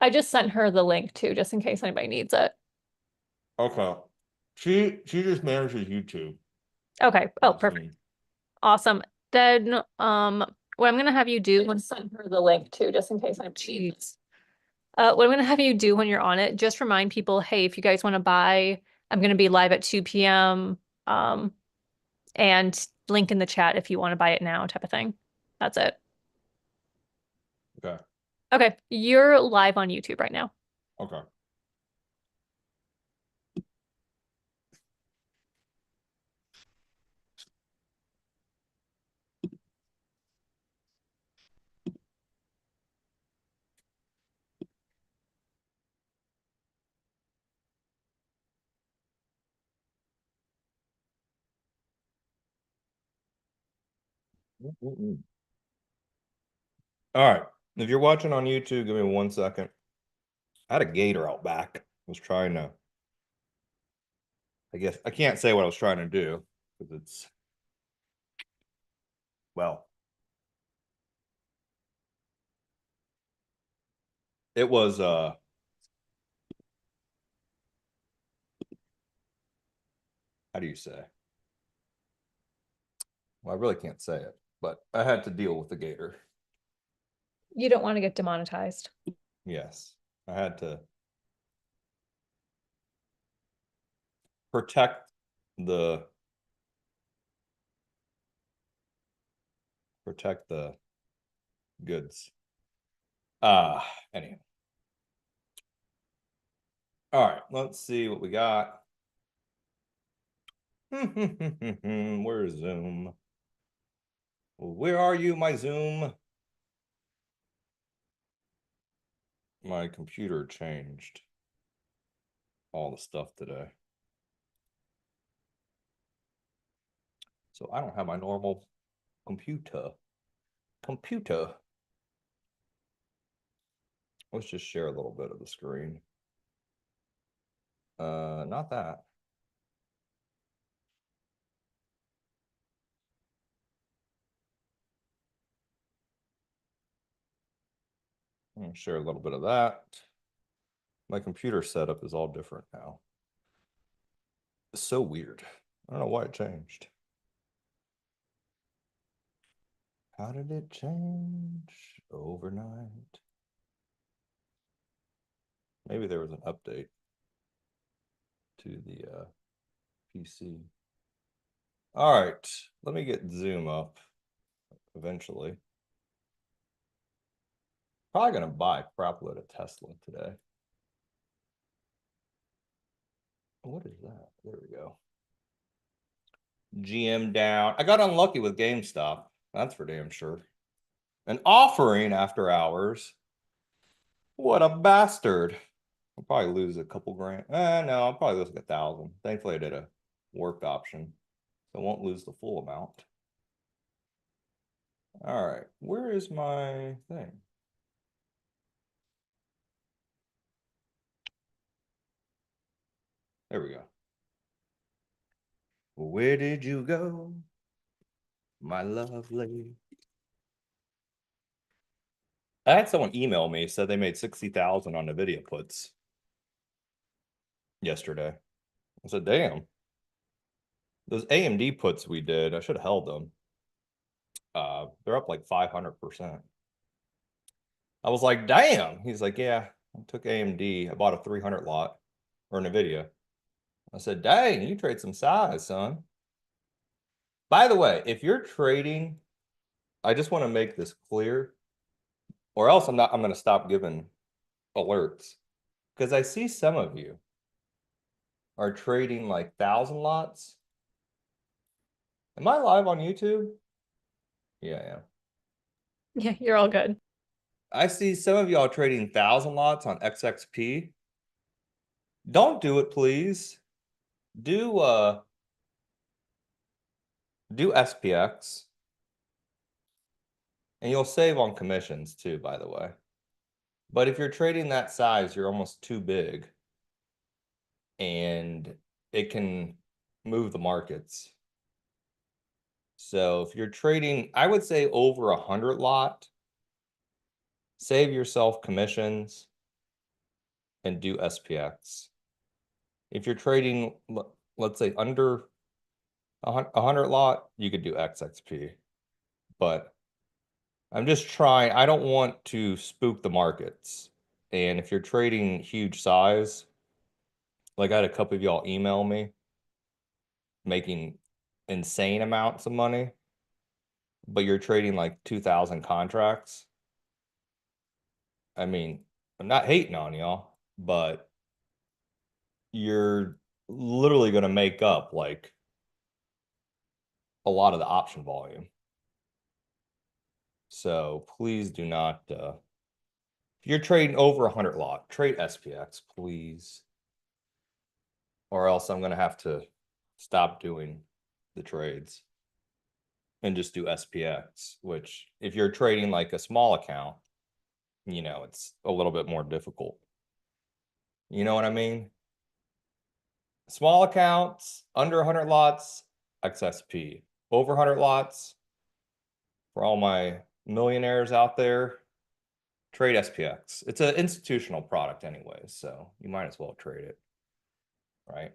I just sent her the link too, just in case anybody needs it. Okay. She just manages YouTube. Okay. Oh, Not perfect. me. Awesome. Then, what I'm gonna have you do, I'm send her the link too, just in case anybody needs. What I'm gonna have you do when you're on it, just remind people, hey, if you guys want to buy, I'm gonna be live at 2 p.m. And link in the chat if you want to buy it now, type of thing. That's it. Okay. Okay, you're live on YouTube right now. Okay. Mm-mm. All right. If you're watching on YouTube, give me 1 second. I had a gator out back. I was trying to, I guess I can't say what I was trying to do because it's, well, it was how do you say? Well, I really can't say it, but I had to deal with the gator. You don't want to get demonetized. Yes. I had to protect the protect the goods. Anyway. All right, let's see what we got. Where's Zoom? Where are you, my Zoom? My computer changed all the stuff today. So I don't have my normal computer. Let's just share a little bit of the screen. Not that. I'm gonna share a little bit of that. My computer setup is all different now. It's so weird. I don't know why it changed. How did it change overnight? Maybe there was an update to the PC. All right, let me get Zoom up eventually. Probably gonna buy a crap load of Tesla today. What is that? There we go. GM down. I got unlucky with GameStop. That's for damn sure. An offering after hours. What a bastard. I'll probably lose a couple grand. No, I'll probably lose like 1,000. Thankfully, I did a work option, so I won't lose the full amount. All right, where is my thing? There we go. Where did you go, my lovely? I had someone email me, said they made 60,000 on NVIDIA puts yesterday. I said, damn. Those AMD puts we did, I should have held them. They're up like 500%. I was like, damn. He's like, yeah, I took AMD. I bought a 300 lot or NVIDIA. I said, dang, you trade some size, son. By the way, if you're trading, I just want to make this clear, or else I'm going to stop giving alerts because I see some of you are trading like 1,000 lots. Am I live on YouTube? Yeah, I am. Yeah, you're all good. I see some of y'all trading 1,000 lots on XXP. Don't do it, please. Do do SPX. And you'll save on commissions too, by the way. But if you're trading that size, you're almost too big. And it can move the markets. So if you're trading, I would say over 100 lot, save yourself commissions. and do SPX. If you're trading, let's say under 100 lot, you could do XXP. But I'm just trying, I don't want to spook the markets. And if you're trading huge size, like I had a couple of y'all email me making insane amounts of money, but you're trading like 2,000 contracts. I mean, I'm not hating on y'all, but you're literally going to make up like a lot of the option volume. So please do not, if you're trading over 100 lot, trade SPX, please. Or else I'm going to have to stop doing the trades and just do SPX, which if you're trading like a small account, it's a little bit more difficult. You know what I mean? Small accounts, under 100 lots, XSP. Over 100 lots, for all my millionaires out there, trade SPX. It's an institutional product anyway, so you might as well trade it, right?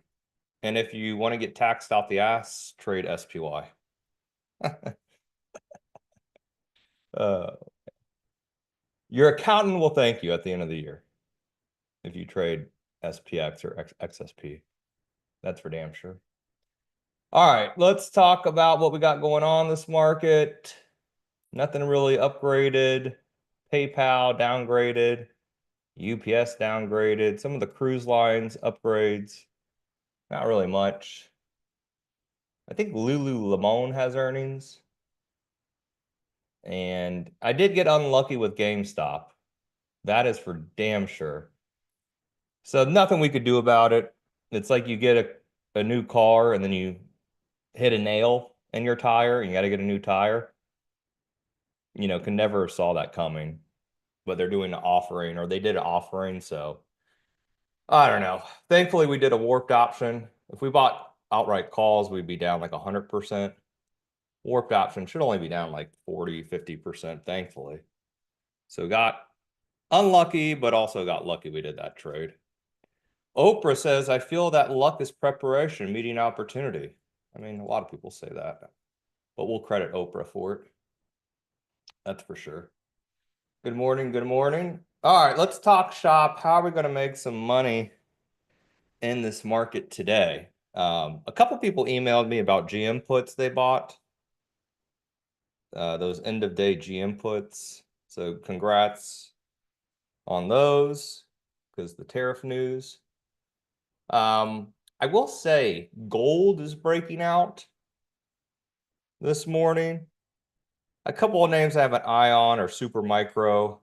And if you want to get taxed out the ass, trade SPY. uh, your accountant will thank you at the end of the year if you trade SPX or XSP. That's for damn sure. All right, let's talk about what we got going on this market. Nothing really upgraded. PayPal downgraded. UPS downgraded. Some of the cruise lines upgrades. Not really much. I think Lululemon has earnings. And I did get unlucky with GameStop. That is for damn sure. So nothing we could do about it. It's like you get a new car and then you hit a nail in your tire and you got to get a new tire. Can never saw that coming. But they're doing an offering, or they did an offering, so I don't know. Thankfully, we did a warped option. If we bought outright calls, we'd be down like 100%. Warped option should only be down like 40, 50%, thankfully. So got unlucky, but also got lucky we did that trade. Oprah says, I feel that luck is preparation, meeting opportunity. I mean, a lot of people say that, but we'll credit Oprah for it. That's for sure. Good morning. Good morning. All right, let's talk shop. How are we going to make some money in this market today? A couple people emailed me about GM puts they bought. Those end of day GM puts. So congrats on those because the tariff news. I will say gold is breaking out this morning. A couple of names I have an eye on are Super Micro.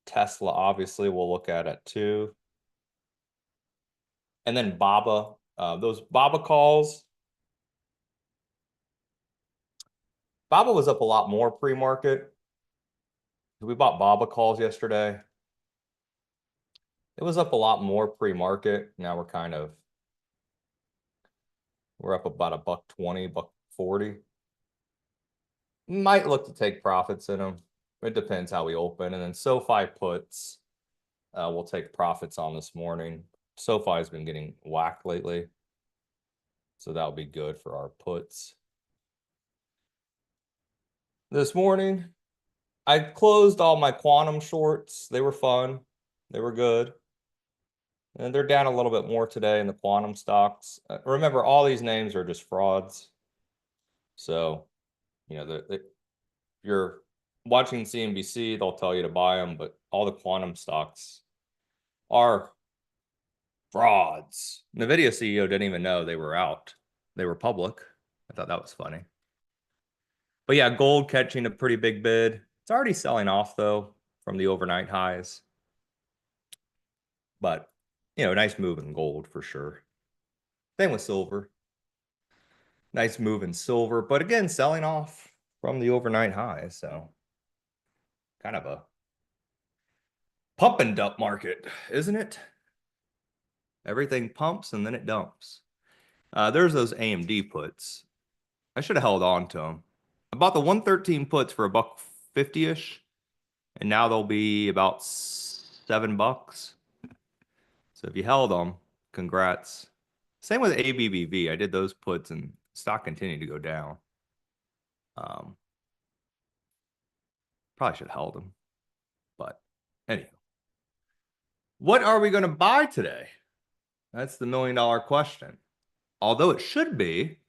Tesla, obviously, we'll look at it too. And then BABA, those BABA calls. BABA was up a lot more pre-market. We bought BABA calls yesterday. It was up a lot more pre-market. Now we're up about $1.20, $1.40. Might look to take profits in them. It depends how we open. And then SoFi puts, we'll take profits on this morning. SoFi has been getting whacked lately, so that'll be good for our puts. This morning, I closed all my quantum shorts. They were fun. They were good. And they're down a little bit more today in the quantum stocks. Remember, all these names are just frauds. So, if you're watching CNBC, they'll tell you to buy them, but all the quantum stocks are frauds. NVIDIA CEO didn't even know they were out. They were public. I thought that was funny. But yeah, gold catching a pretty big bid. It's already selling off though from the overnight highs. But, nice move in gold for sure. Same with silver. Nice move in silver, but again, selling off from the overnight highs. So kind of a pump and dump market, isn't it? Everything pumps and then it dumps. There's those AMD puts. I should have held on to them. I bought the 113 puts for $1.50-ish, and now they'll be about $7. So if you held them, congrats. Same with ABBV. I did those puts and stock continued to go down. Probably should have held them. But anyway, what are we going to buy today? That's the $1 million question. Although it should be,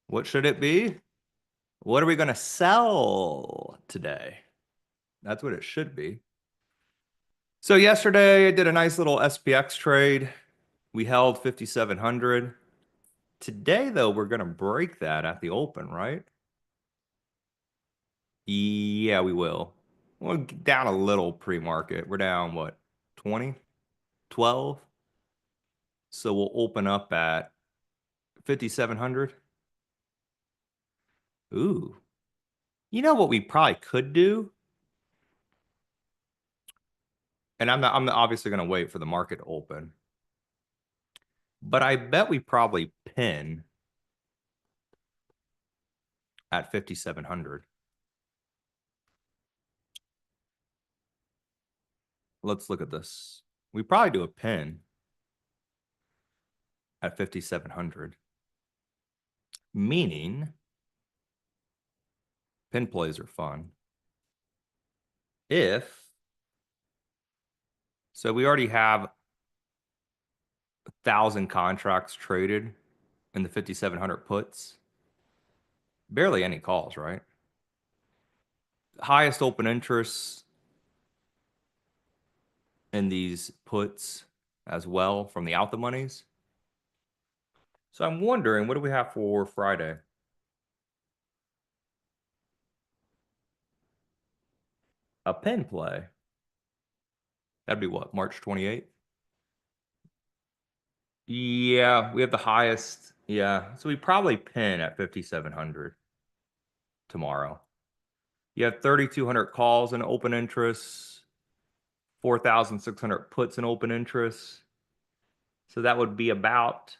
what should it be? What are we going to sell today? That's what it should be. So yesterday I did a nice little SPX trade. We held 5,700. Today, though, we're going to break that at the open, right? Yeah, we will. We're down a little pre-market. We're down, what, 20? 12? So we'll open up at 5,700. Ooh. You know what we probably could do? And I'm obviously going to wait for the market to open. But I bet we probably pin at 5,700. Let's look at this. We probably do a pin at 5,700. Meaning, pin plays are fun. So we already have 1,000 contracts traded in the 5,700 puts. Barely any calls, right? Highest open interest in these puts as well from the out the monies. So I'm wondering, what do we have for Friday? A pin play. That'd be what, March 28th? Yeah, we have the highest. Yeah, so we probably pin at 5,700 tomorrow. You have 3,200 calls in open interest, 4,600 puts in open interest. So that would be about,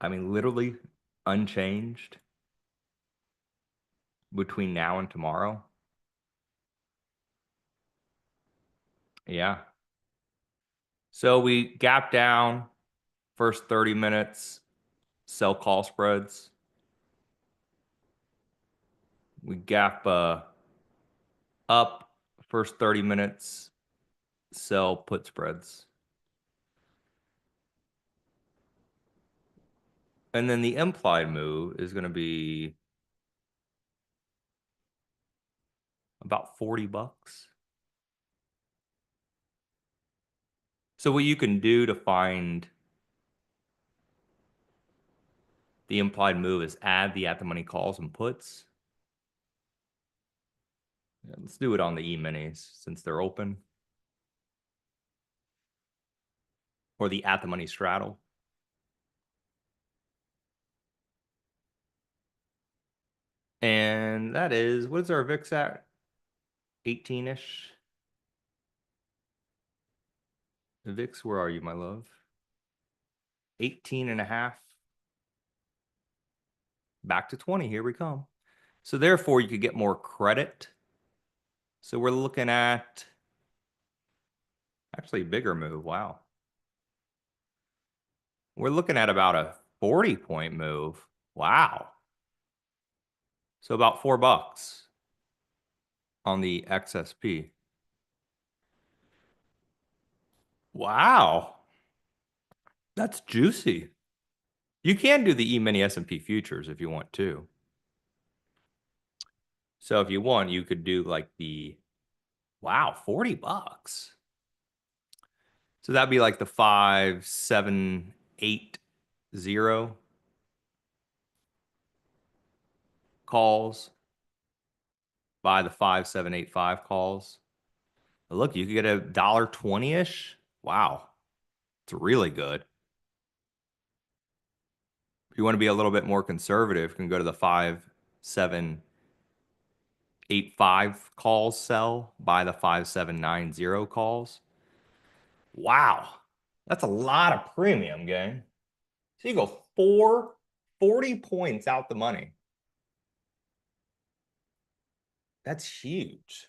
I mean, literally unchanged between now and tomorrow. Yeah. So we gap down first 30 minutes, sell call spreads. We gap up first 30 minutes, sell put spreads. And then the implied move is going to be about $40. So what you can do to find the implied move is add the at the money calls and puts. Yeah, let's do it on the E-minis since they're open. Or the at the money straddle. And that is, what is our VIX at? 18-ish. VIX, where are you, my love? 18 and a half. Back to 20, here we come. So therefore, you could get more credit. So we're looking at actually a bigger move. Wow. We're looking at about a 40-point move. Wow. So about $4 on the XSP. Wow. That's juicy. You can do the E-mini S&P futures if you want to. So if you want, you could do like the, wow, $40. So that'd be like the 5780 calls by the 5785 calls. But look, you could get a $1.20-ish. Wow. It's really good. If you want to be a little bit more conservative, you can go to the 5785 calls sell by the 5790 calls. Wow. That's a lot of premium, gang. So you go 40 points out the money. That's huge.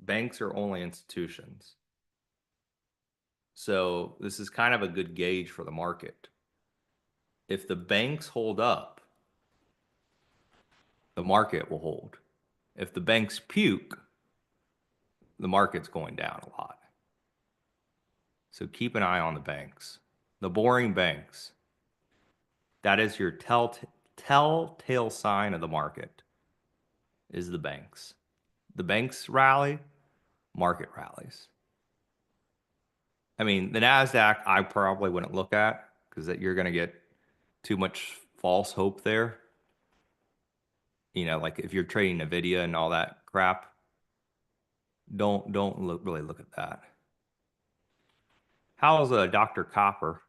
Banks are only institutions. So this is kind of a good gauge for the market. If the banks hold up, the market will hold. If the banks puke, the market's going down a lot. So keep an eye on the banks. The boring banks. That is your telltale sign of the market is the banks. The banks rally, market rallies. I mean, the NASDAQ, I probably wouldn't look at because that you're going to get too much false hope there. You know, like if you're trading Nvidia and all that crap, don't really look at that. How's Dr. Copper?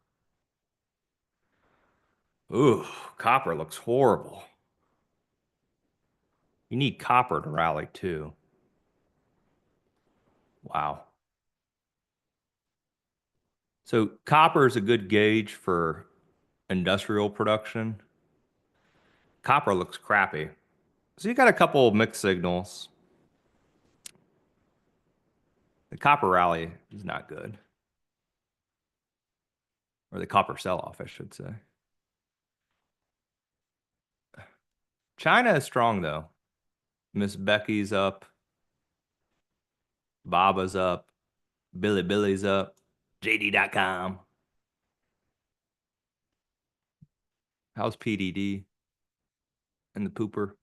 Ooh, copper looks horrible. You need copper to rally too. Wow. So copper is a good gauge for industrial production. Copper looks crappy. So you got a couple of mixed signals. The copper rally is not good. Or the copper sell-off, I should say. China is strong though. Miss Becky's up. Baba's up. Billy's up. JD.com. How's PDD and the pooper?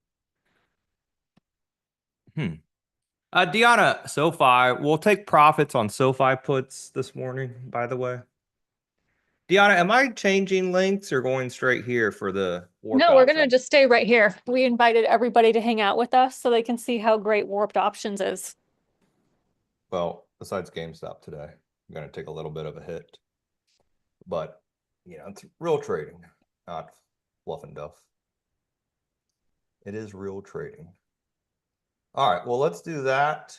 Deanna, SoFi. We'll take profits on SoFi puts this morning, by the way. Deanna, am I changing links or going straight here for the warped No, we're gonna option? just stay right here. We invited everybody to hang out with us so they can see how great warped options is. Well, besides GameStop today, I'm going to take a little bit of a hit. But, you know, it's real trading, not fluff and duff. It is real trading. All right, well, let's do that.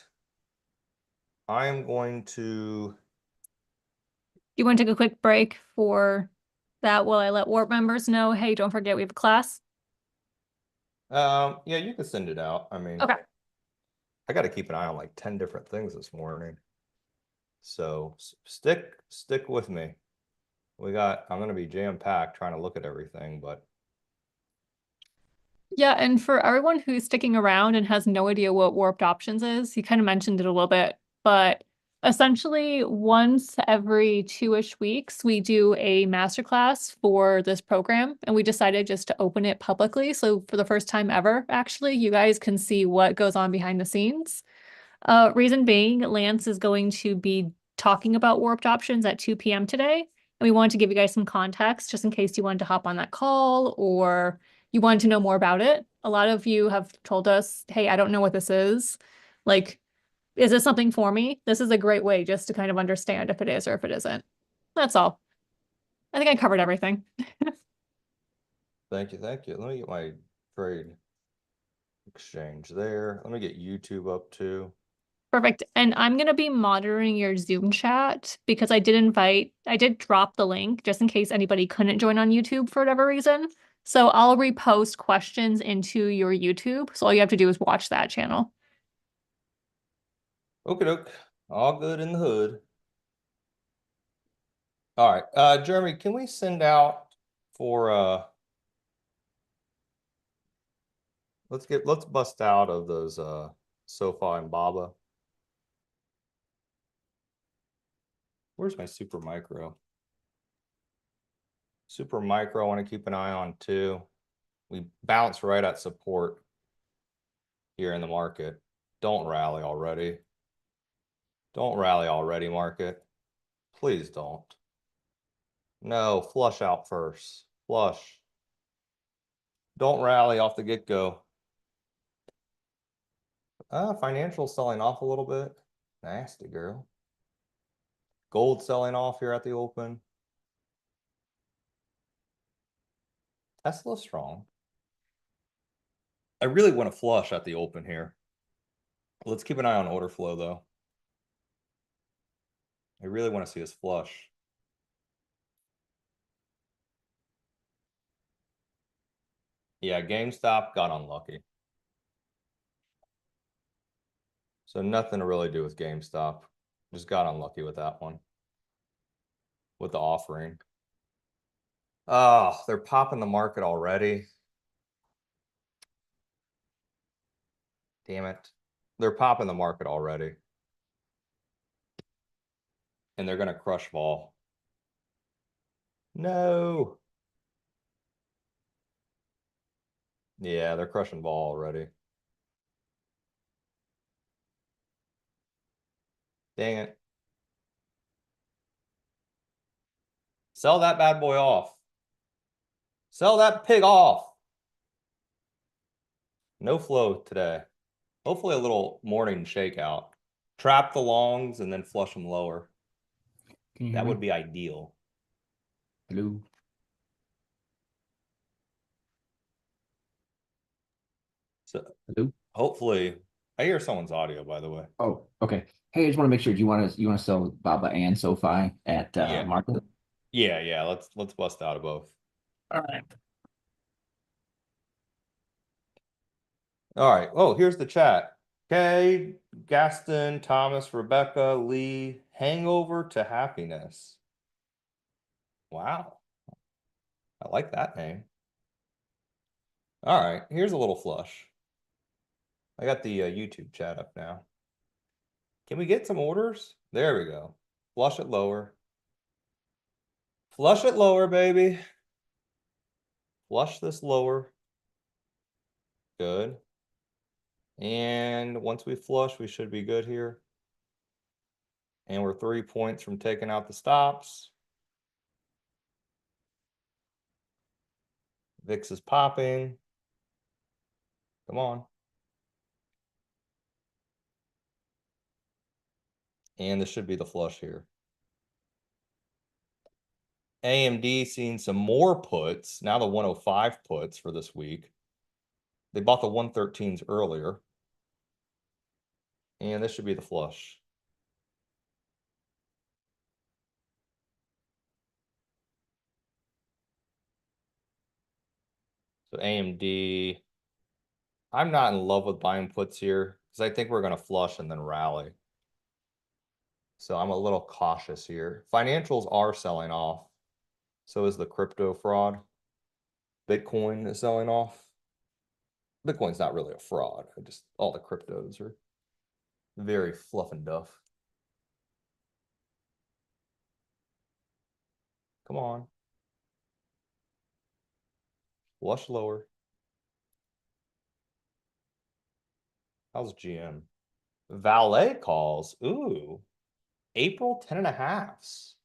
I'm going to. You want to take a quick break for that while I let warp members know, hey, don't forget we have a class? Yeah, you can send it out. I mean, Okay. I got to keep an eye on like 10 different things this morning. So stick with me. I'm going to be jam-packed trying to look at everything, but Yeah, and for everyone who's sticking around and has no idea what warped options is, you kind of mentioned it a little bit, but essentially once every 2-ish weeks, we do a masterclass for this program, and we decided just to open it publicly. So for the first time ever, actually, you guys can see what goes on behind the scenes. Reason being, Lance is going to be talking about warped options at 2 p.m. today. And we wanted to give you guys some context just in case you wanted to hop on that call or you wanted to know more about it. A lot of you have told us, hey, I don't know what this is. Like, is this something for me? This is a great way just to kind of understand if it is or if it isn't. That's all. I think I covered everything. thank you. Let me get my trade exchange there. Let me get YouTube up too. Perfect. And I'm going to be monitoring your Zoom chat because I did drop the link just in case anybody couldn't join on YouTube for whatever reason. So I'll repost questions into your YouTube. So all you have to do is watch that channel. Okay, doke. All good in the hood. All right. Jeremy, can we send out for let's bust out of those SoFi and Baba. Where's my super micro? Super micro, I want to keep an eye on too. We bounce right at support here in the market. Don't rally already. Don't rally already, market. Please don't. No, flush out first. Flush. Don't rally off the get-go. Financial selling off a little bit. Nasty, girl. Gold selling off here at the open. Tesla strong. I really want to flush at the open here. Let's keep an eye on order flow though. I really want to see us flush. Yeah, GameStop got unlucky. So nothing to really do with GameStop. Just got unlucky with that one. With the offering. Oh, they're popping the market already. Damn it. They're popping the market already. And they're going to crush vol. No. Yeah, they're crushing vol already. Dang it. Sell that bad boy off. Sell that pig off. No flow today. Hopefully a little morning shakeout. Trap the longs and then flush them lower. Can you hear That me? would be ideal. Hello. So Hello. hopefully, I hear someone's audio, by the way. Oh, okay. Hey, I just want to make sure. Do you want to sell Baba and SoFi at Yeah. market? Yeah. Let's bust out of both. All right. All right. Oh, here's the chat. Okay, Gaston, Thomas, Rebecca, Lee, hangover to happiness. Wow. I like that name. All right, here's a little flush. I got the YouTube chat up now. Can we get some orders? There we go. Flush it lower. Flush it lower, baby. Flush this lower. Good. And once we flush, we should be good here. And we're 3 points from taking out the stops. VIX is popping. Come on. And this should be the flush here. AMD seeing some more puts. Now the 105 puts for this week. They bought the 113s earlier. And this should be the flush. So AMD, I'm not in love with buying puts here because I think we're going to flush and then rally. So I'm a little cautious here. Financials are selling off. So is the crypto fraud. Bitcoin is selling off. Bitcoin's not really a fraud. Just all the cryptos are very fluff and duff. Come on. Flush lower. How's GM? Valet calls. Ooh. April 10 and a halves.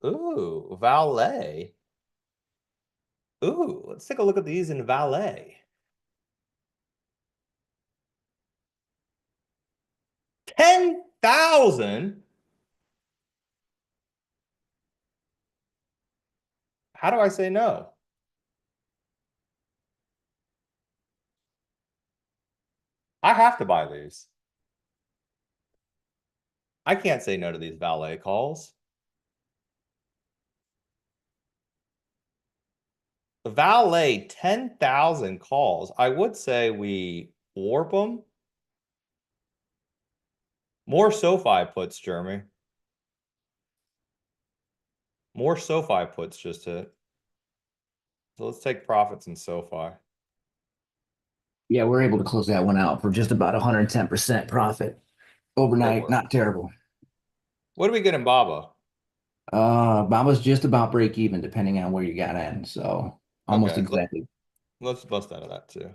Ooh, valet. Ooh, let's take a look at these in valet. 10,000. How do I say no? I have to buy these. I can't say no to these valet calls. The valet 10,000 calls. I would say we warp them. More SoFi puts, Jeremy. More SoFi puts just hit. So let's take profits in SoFi. Yeah, we're able to close that one out for just about 110% profit overnight. work. Not terrible. What do we get in Baba? Baba's just about break even, depending on where you got in. So almost Okay, exactly. let's bust out of that too.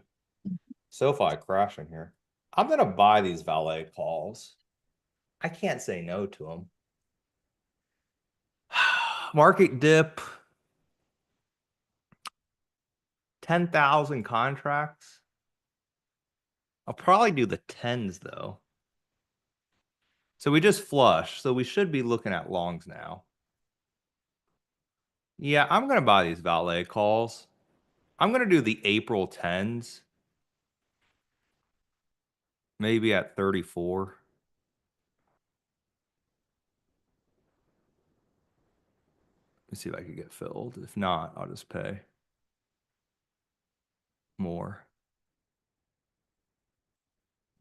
SoFi crashing here. I'm gonna buy these valet calls. I can't say no to them. Market dip. 10,000 contracts. I'll probably do the tens though. So we just flush. So we should be looking at longs now. Yeah, I'm gonna buy these valet calls. I'm gonna do the April tens. Maybe at 34. Let's see if I can get filled. If not, I'll just pay more.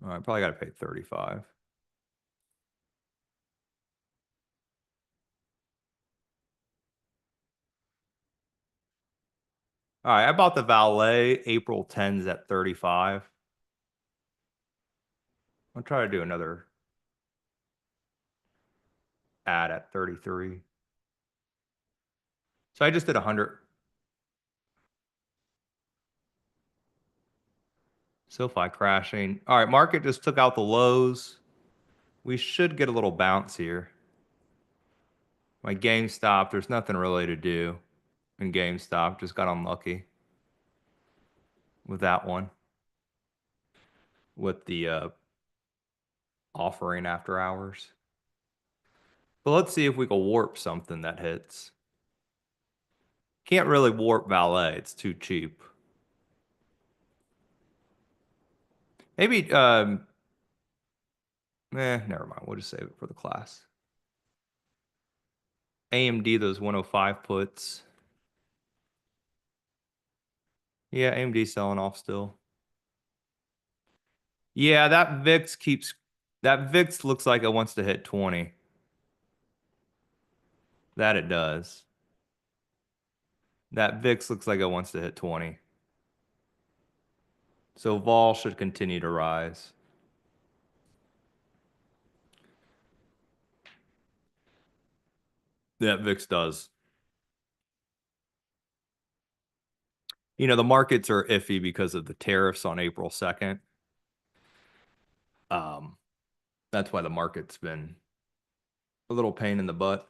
All right, probably got to pay 35. All right, I bought the Valet April 10s at 35. I'll try to do another ad at 33. So I just did 100. SoFi crashing. All right, market just took out the lows. We should get a little bounce here. My GameStop, there's nothing really to do in GameStop. Just got unlucky with that one. With the offering after hours. But let's see if we can warp something that hits. Can't really warp Valet. It's too cheap. Maybe, never mind. We'll just save it for the class. AMD, those 105 puts. Yeah, AMD selling off still. Yeah, that VIX looks like it wants to hit 20. That it does. That VIX looks like it wants to hit 20. So vol should continue to rise. That VIX does. You know, the markets are iffy because of the tariffs on April 2nd. That's why the market's been a little pain in the butt.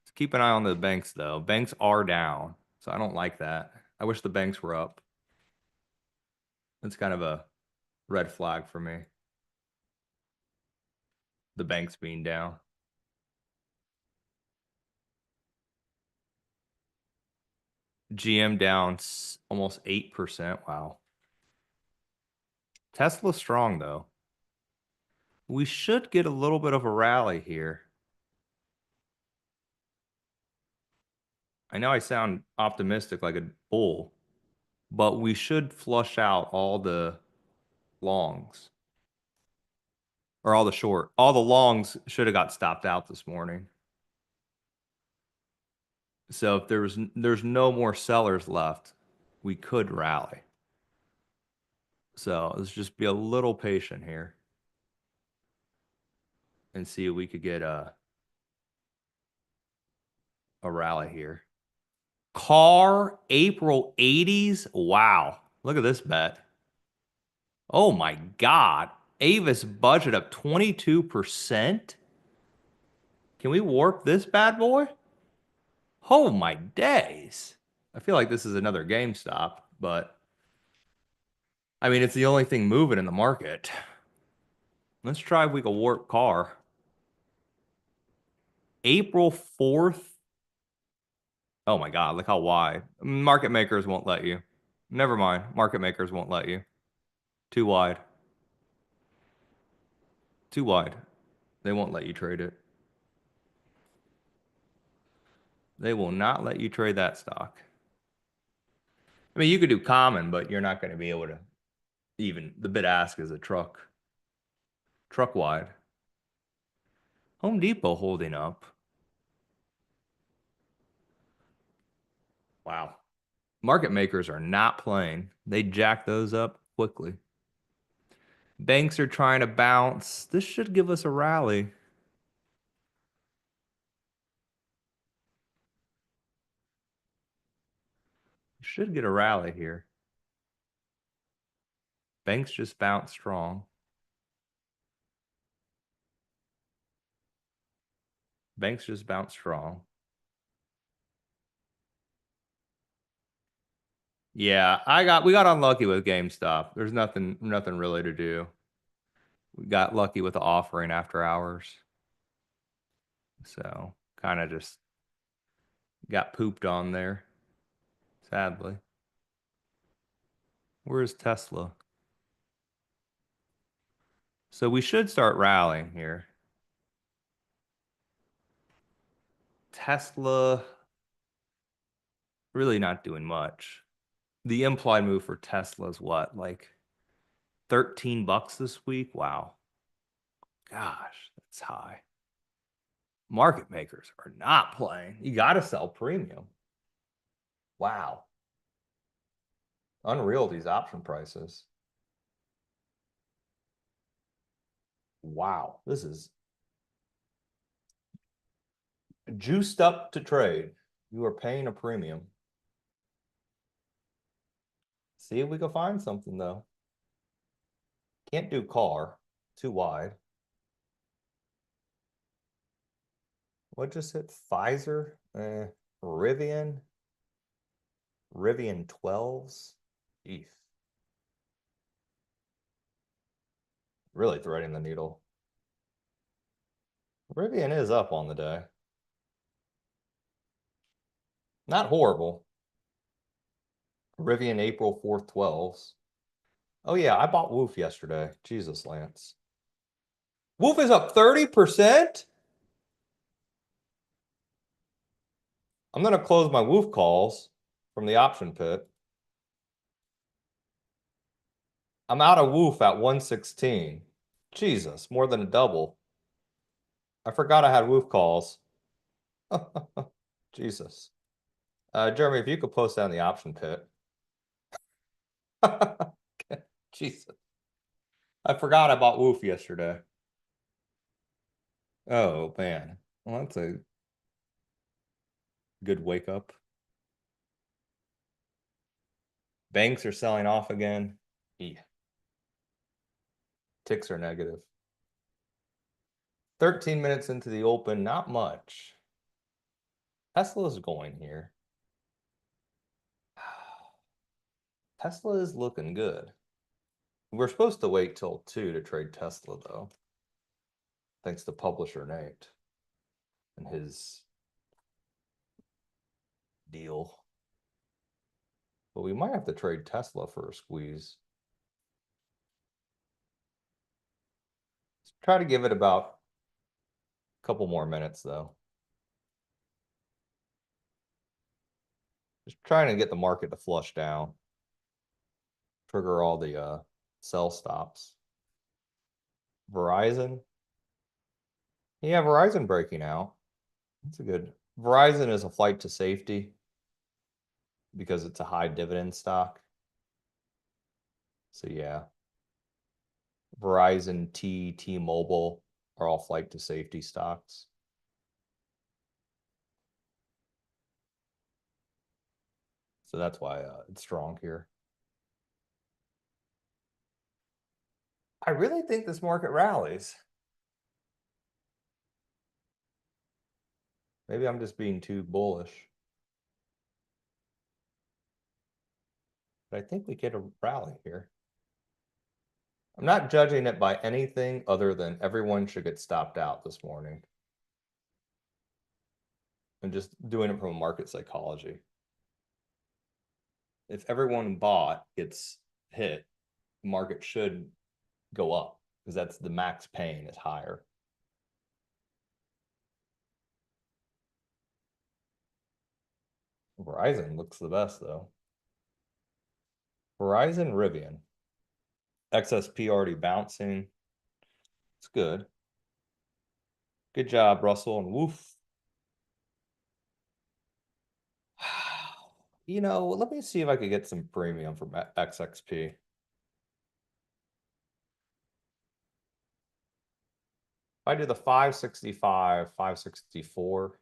Let's keep an eye on the banks, though. Banks are down, so I don't like that. I wish the banks were up. That's kind of a red flag for me. The banks being down. GM down almost 8%. Wow. Tesla's strong, though. We should get a little bit of a rally here. I know I sound optimistic like a bull, but we should flush out all the longs. Or all the short. All the longs should have got stopped out this morning. So if there's no more sellers left, we could rally. So let's just be a little patient here and see if we could get a rally here. Car April 80s. Wow. Look at this bet. Oh my God. Avis budget up 22%. Can we warp this bad boy? Oh my days. I feel like this is another GameStop, but I mean, it's the only thing moving in the market. Let's try if we can warp car. April 4th. Oh my God, look how wide. Market makers won't let you. Never mind. Market makers won't let you. Too wide. Too wide. They won't let you trade it. They will not let you trade that stock. I mean, you could do common, but you're not going to be able to even, the bid ask is a truck wide. Home Depot holding up. Wow. Market makers are not playing. They jack those up quickly. Banks are trying to bounce. This should give us a rally. Should get a rally here. Banks just bounce strong. Banks just bounce strong. Yeah, we got unlucky with GameStop. There's nothing really to do. We got lucky with the offering after hours. So kind of just got pooped on there. Sadly. Where's Tesla? So we should start rallying here. Tesla really not doing much. The implied move for Tesla is what? Like $13 this week. Wow. Gosh, that's high. Market makers are not playing. You got to sell premium. Wow. Unreal, these option prices. Wow, this is juiced up to trade. You are paying a premium. See if we can find something, though. Can't do car. Too wide. What just hit? Pfizer? Rivian? Rivian 12s? Eef. Really threading the needle. Rivian is up on the day. Not horrible. Rivian April 4th 12s. Oh yeah, I bought Woof yesterday. Jesus, Lance. Woof is up 30%? I'm going to close my Woof calls from the option pit. I'm out of Woof at 116. Jesus, more than a double. I forgot I had Woof calls. Jesus. Jeremy, if you could post that in the option pit. Jesus. I forgot I bought Woof yesterday. Oh, man. Well, that's a good wake up. Banks are selling off again. Yeah. Ticks are negative. 13 minutes into the open, not much. Tesla's going here. Tesla is looking good. We're supposed to wait till 2 to trade Tesla, though. Thanks to publisher Nate and his deal. But we might have to trade Tesla for a squeeze. Let's try to give it about a couple more minutes, though. Just trying to get the market to flush down. Trigger all the sell stops. Verizon. Yeah, Verizon breaking out. That's a good. Verizon is a flight to safety because it's a high dividend stock. So yeah. Verizon, T-Mobile are all flight to safety stocks. So that's why it's strong here. I really think this market rallies. Maybe I'm just being too bullish. But I think we get a rally here. I'm not judging it by anything other than everyone should get stopped out this morning. And just doing it from a market psychology. If everyone bought gets hit, the market should go up because that's the max pain is higher. Verizon looks the best though. Verizon, Rivian. XSP already bouncing. It's good. Good job, Russell and Woof. You know, let me see if I could get some premium from XXP. If I do the 565, 564,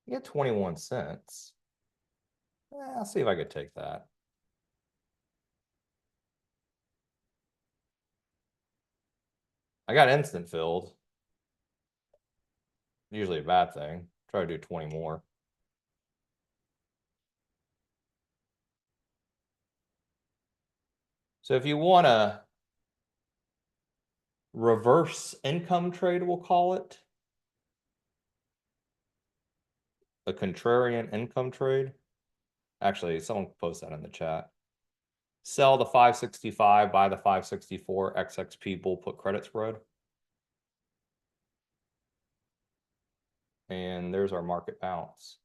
you get 21 cents. I'll see if I could take that. I got instant filled. Usually a bad thing. Try to do 20 more. So if you want a reverse income trade, we'll call it a contrarian income trade. Actually, someone post that in the chat. Sell the 565, buy the 564 XXP bull put credit spread. And there's our market bounce.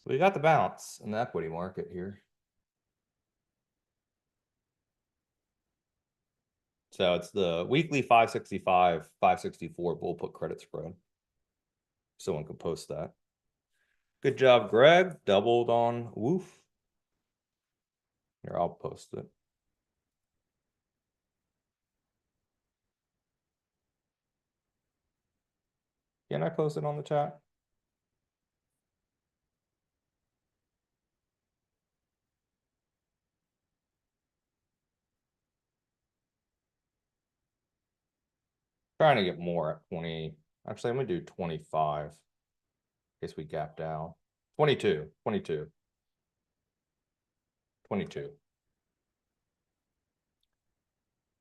So we got the bounce in the equity market here. So it's the weekly 565, 564 bull put credit spread. Someone could post that. Good job, Greg. Doubled on Woof. Here, I'll post it. Can I post it on the chat? Trying to get more at 20. Actually, I'm going to do 25. In case we gap down. 22, 22. 22.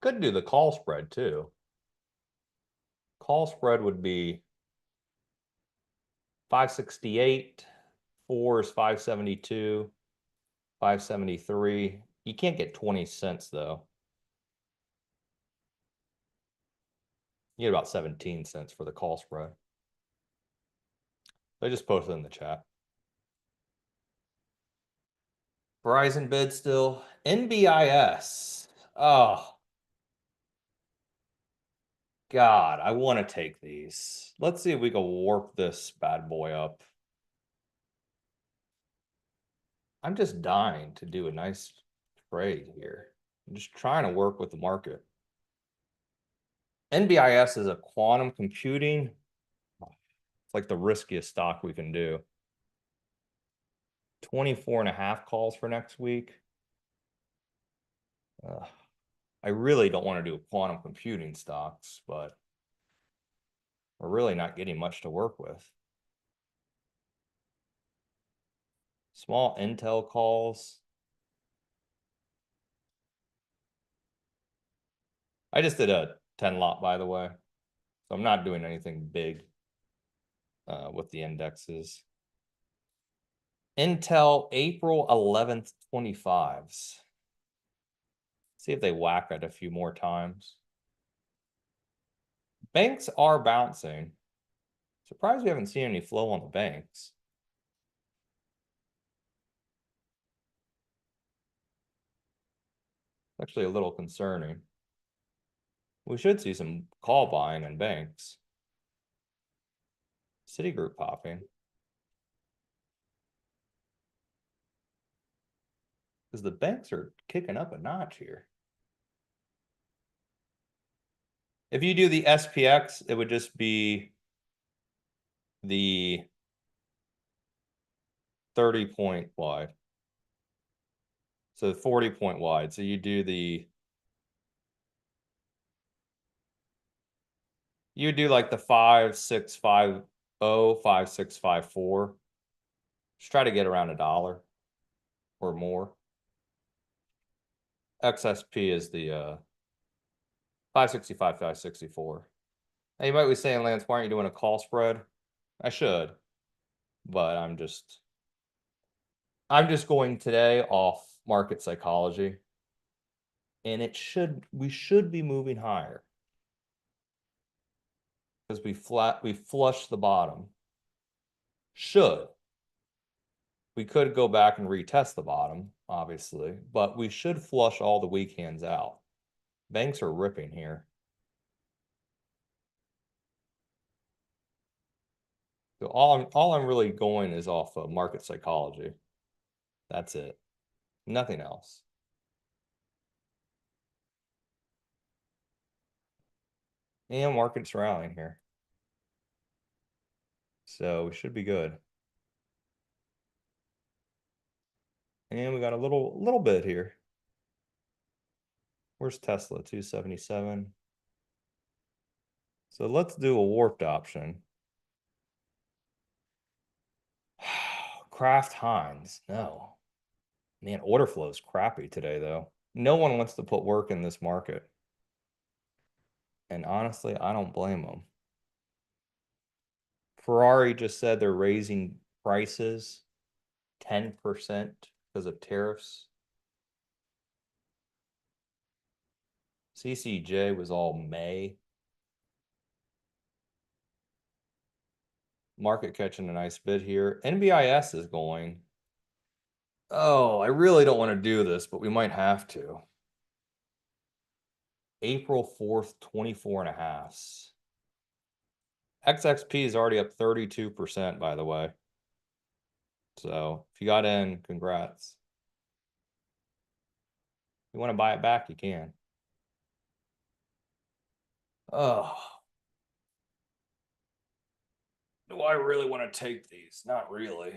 Could do the call spread too. Call spread would be 568. 4 is 572. 573. You can't get 20 cents though. You get about 17 cents for the call spread. I just posted in the chat. Verizon bid still. NBIS. Oh, God, I want to take these. Let's see if we can warp this bad boy up. I'm just dying to do a nice trade here. I'm just trying to work with the market. NBIS is a quantum computing. It's like the riskiest stock we can do. 24.5 calls for next week. I really don't want to do quantum computing stocks, but we're really not getting much to work with. Small Intel calls. I just did a 10 lot, by the way. So I'm not doing anything big with the indexes. Intel April 11th, 25s. See if they whack it a few more times. Banks are bouncing. Surprised we haven't seen any flow on the banks. Actually a little concerning. We should see some call buying in banks. Citigroup popping. Because the banks are kicking up a notch here. If you do the SPX, it would just be the 30-point wide. So 40-point wide. So you do like the 5650, 5654. Just try to get around $1 or more. XSP is the 565, 564. Now you might be saying, Lance, why aren't you doing a call spread? I should, but I'm just going today off market psychology. And we should be moving higher. Because we flushed the bottom. Should. We could go back and retest the bottom, obviously, but we should flush all the weak hands out. Banks are ripping here. So all I'm really going is off of market psychology. That's it. Nothing else. And market's rallying here. So we should be good. And we got a little bit here. Where's Tesla? 277. So let's do a warped option. Kraft Heinz. No. Man, order flow is crappy today, though. No one wants to put work in this market. And honestly, I don't blame them. Ferrari just said they're raising prices 10% because of tariffs. CCJ was all May. Market catching a nice bid here. NBIS is going. Oh, I really don't want to do this, but we might have to. April 4th, 24.5. XXP is already up 32%, by the way. So if you got in, congrats. If you want to buy it back, you can. Oh. Do I really want to take these? Not really.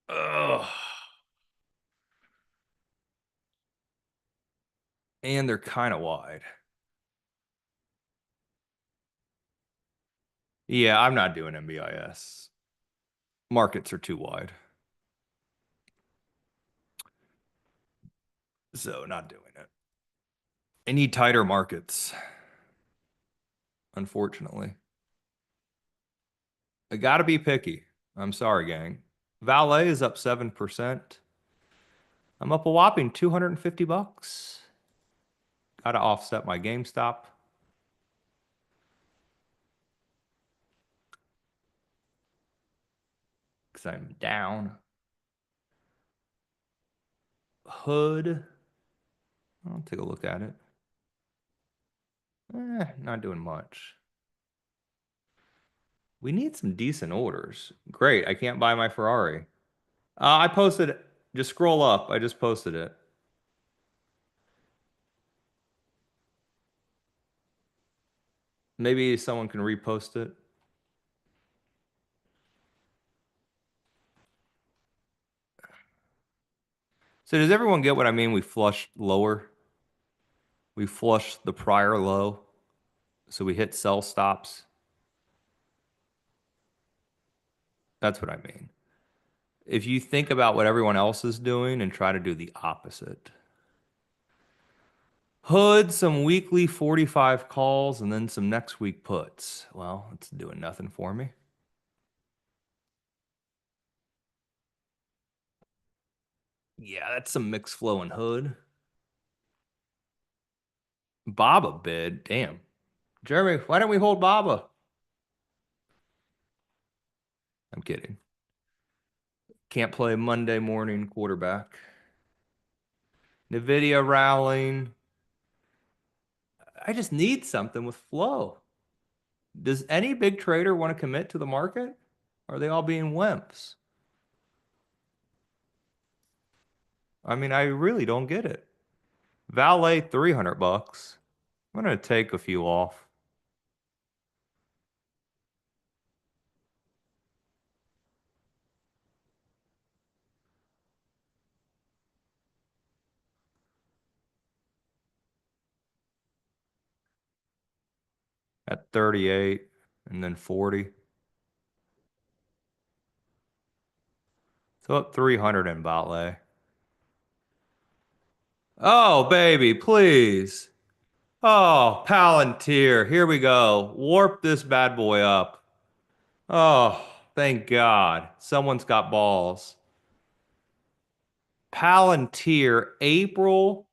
Ugh. And they're kind of wide. Yeah, I'm not doing MBIS. Markets are too wide. So not doing it. I need tighter markets. Unfortunately. I gotta be picky. I'm sorry, gang. Valet is up 7%. I'm up a whopping 250 bucks. Gotta offset my GameStop. Because I'm down. Hood. I'll take a look at it. Not doing much. We need some decent orders. Great. I can't buy my Ferrari. I posted, just scroll up. I just posted it. Maybe someone can repost it. So does everyone get what I mean? We flushed lower. We flushed the prior low. So we hit sell stops. That's what I mean. If you think about what everyone else is doing and try to do the opposite. Hood, some weekly 45 calls, and then some next week puts. Well, it's doing nothing for me. Yeah, that's some mixed flow and hood. Baba bid. Damn. Jeremy, why don't we hold Baba? I'm kidding. Can't play Monday morning quarterback. NVIDIA rallying. I just need something with flow. Does any big trader want to commit to the market? Or are they all being wimps? I mean, I really don't get it. Valet 300 bucks. I'm going to take a few off. At 38 and then 40. So up 300 in Valet. Oh, baby, please. Oh, Palantir. Here we go. Warp this bad boy up. Oh, thank God. Someone's got balls. Palantir, April,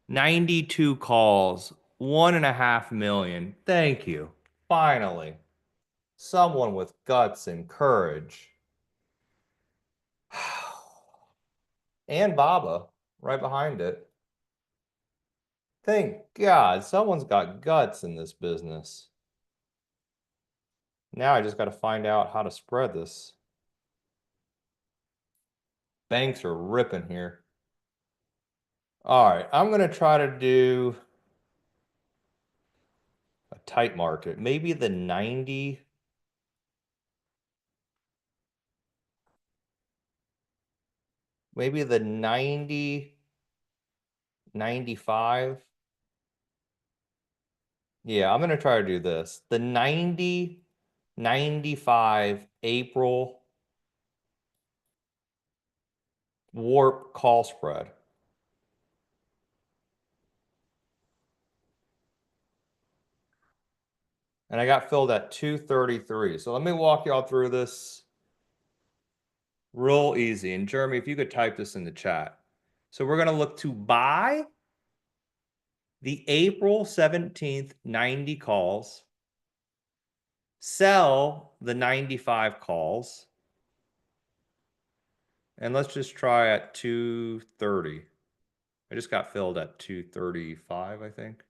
92 calls, 1.5 million. Thank you. Finally. Someone with guts and courage. And Baba right behind it. Thank God, someone's got guts in this business. Now I just got to find out how to spread this. Banks are ripping here. All right, I'm going to try to do a tight market. Maybe the 90. Maybe the 90, 95. Yeah, I'm going to try to do this. The 90, 95 April warp call spread. And I got filled at 233. So let me walk y'all through this real easy. And Jeremy, if you could type this in the chat. So we're going to look to buy the April 17th 90 calls, sell the 95 calls, and let's just try at 230. I just got filled at 235, I think.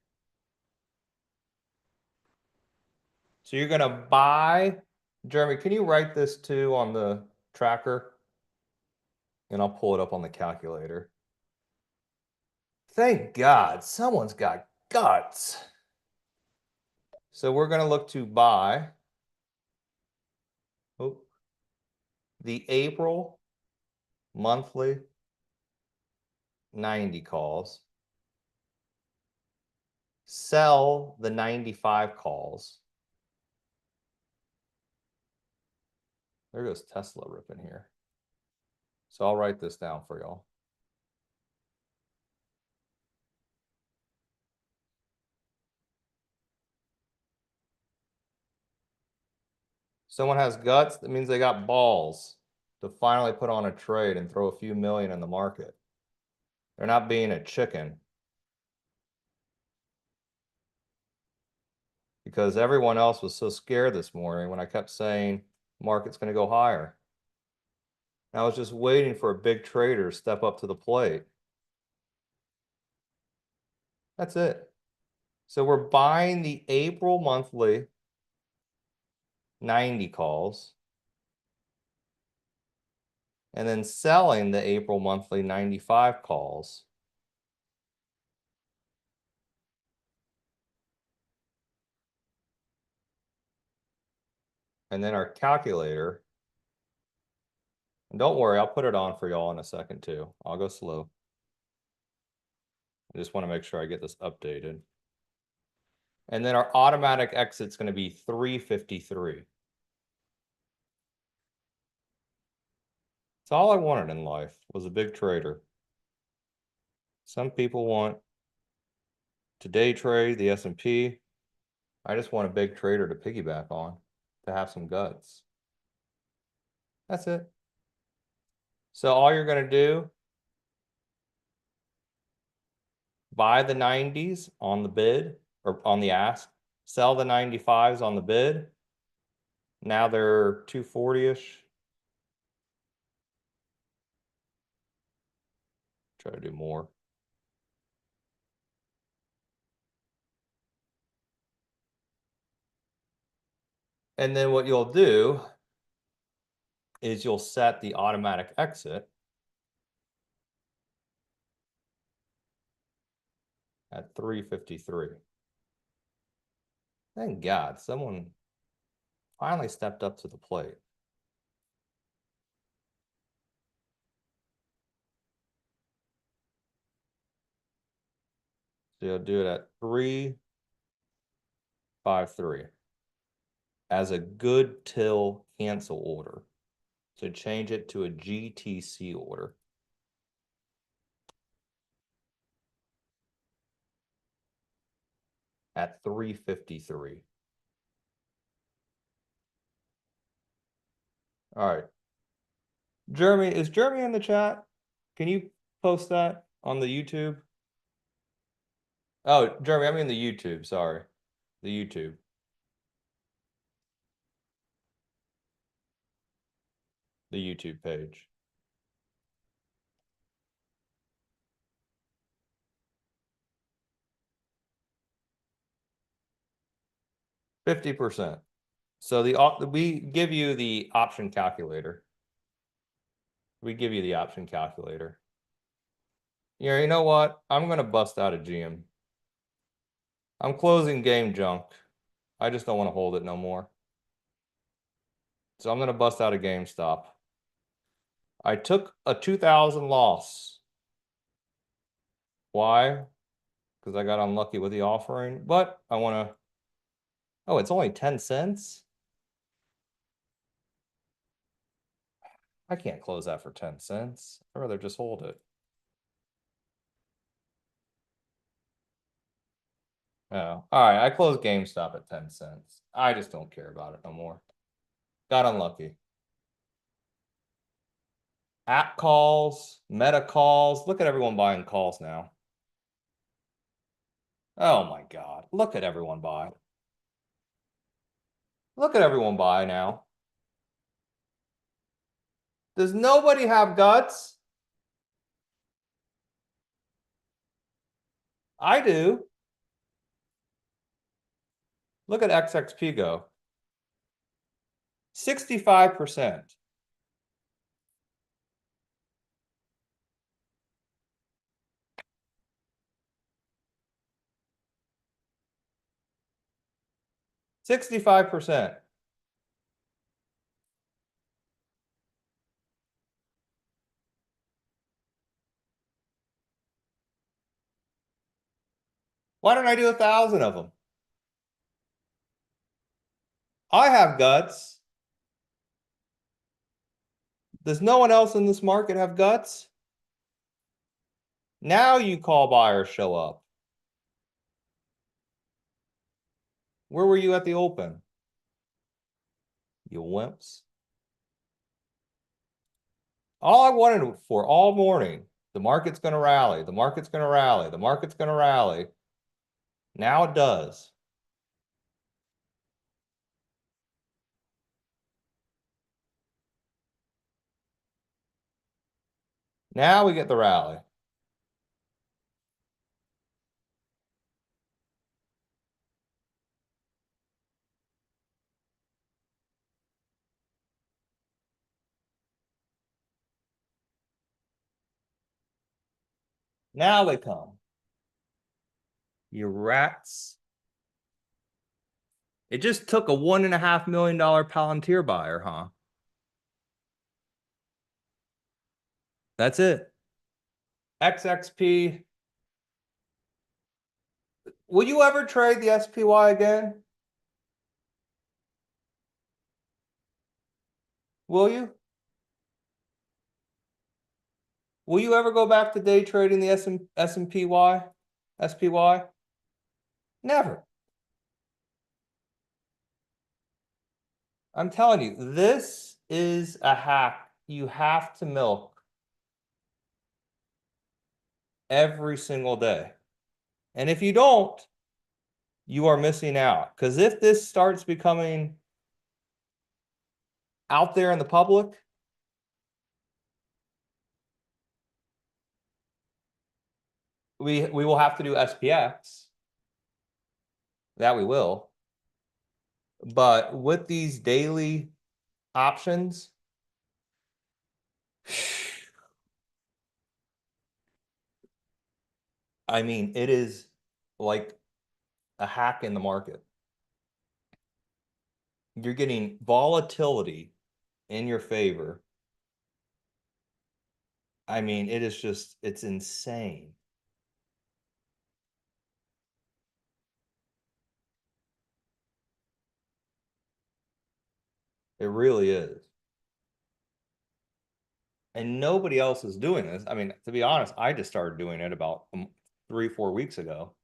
So you're going to buy, Jeremy, can you write this too on the tracker? And I'll pull it up on the calculator. Thank God, someone's got guts. So we're going to look to buy the April monthly 90 calls, sell the 95 calls. There goes Tesla ripping here. So I'll write this down for y'all. Someone has guts, that means they got balls to finally put on a trade and throw a few million in the market. They're not being a chicken. Because everyone else was so scared this morning when I kept saying market's going to go higher. And I was just waiting for a big trader to step up to the plate. That's it. So we're buying the April monthly 90 calls and then selling the April monthly 95 calls. And then our calculator, and don't worry, I'll put it on for y'all in a second too. I'll go slow. I just want to make sure I get this updated. And then our automatic exit's going to be 353. That's all I wanted in life was a big trader. Some people want to day trade the S&P. I just want a big trader to piggyback on, to have some guts. That's it. So all you're going to do, buy the 90s on the bid or on the ask, sell the 95s on the bid. Now they're 240-ish. Try to do more. And then what you'll do is you'll set the automatic exit at 353. Thank God, someone finally stepped up to the plate. So you'll do it at 353 as a good till cancel order. So change it to a GTC order. At 353. All right. Jeremy, is Jeremy in the chat? Can you post that on the YouTube? Oh, Jeremy, I'm in the YouTube, sorry. The YouTube. The YouTube page. %50. So we give you the option calculator. We give you the option calculator. Yeah, you know what? I'm going to bust out a GM. I'm closing game junk. I just don't want to hold it no more. So I'm going to bust out a GameStop. I took a 2,000 loss. Why? Because I got unlucky with the offering, but I want to. Oh, it's only 10 cents. I can't close that for 10 cents. I'd rather just hold it. Oh, all right. I closed GameStop at 10 cents. I just don't care about it no more. Got unlucky. App calls, meta calls. Look at everyone buying calls now. Oh my God. Look at everyone buy. Look at everyone buy now. Does nobody have guts? I do. Look at XXP go. 65%. $65%. Why don't I do 1,000 of them? I have guts. Does no one else in this market have guts? Now you call buyers show up. Where were you at the open? You wimps. All I wanted for all morning, the market's going to rally, the market's going to rally, the market's going to rally. Now it does. Now we get the rally. Now they come. You rats. It just took a $1.5 million Palantir buyer, huh? That's it. XXP. Will you ever trade the SPY again? Will you? Will you ever go back to day trading the S&PY? SPY? Never. I'm telling you, this is a hack you have to milk every single day. And if you don't, you are missing out. Because if this starts becoming out there in the public, we will have to do SPX. That we will. But with these daily options, I mean, it is like a hack in the market. You're getting volatility in your favor. I mean, it is just, it's insane. It really is. And nobody else is doing this. I mean, to be honest, I just started doing it about 3-4 weeks ago.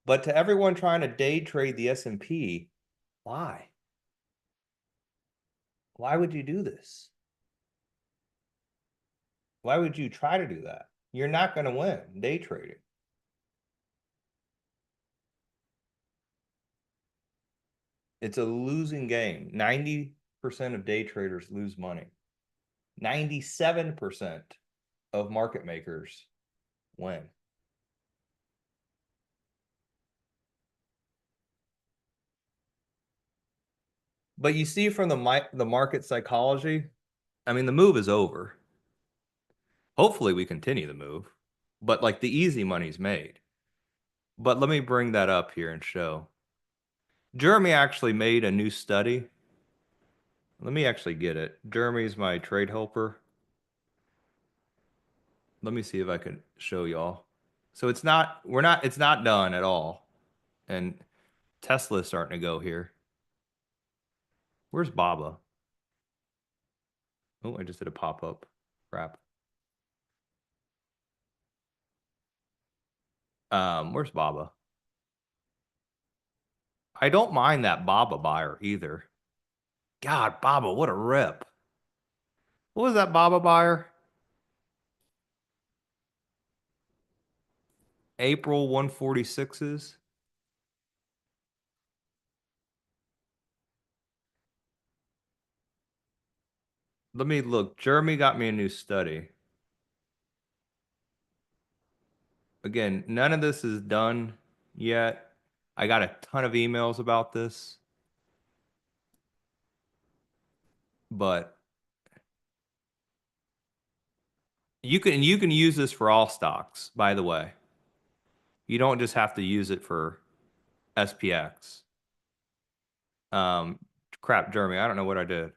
But to everyone trying to day trade the S&P, why? Why would you do this? Why would you try to do that? You're not going to win day trading. It's a losing game. 90% of day traders lose money. 97% of market makers win. But you see from the market psychology, I mean, the move is over. Hopefully we continue the move, but like the easy money's made. But let me bring that up here and show. Jeremy actually made a new study. Let me actually get it. Jeremy's my trade helper. Let me see if I can show y'all. So it's not done at all. And Tesla's starting to go here. Where's Baba? Oh, I just did a pop-up. Crap. Where's Baba? I don't mind that Baba buyer either. God, Baba, what a rip. What was that Baba buyer? April 146s. Let me look. Jeremy got me a new study. Again, none of this is done yet. I got a ton of emails about this. But you can use this for all stocks, by the way. You don't just have to use it for SPX. Crap, Jeremy, I don't know what I did.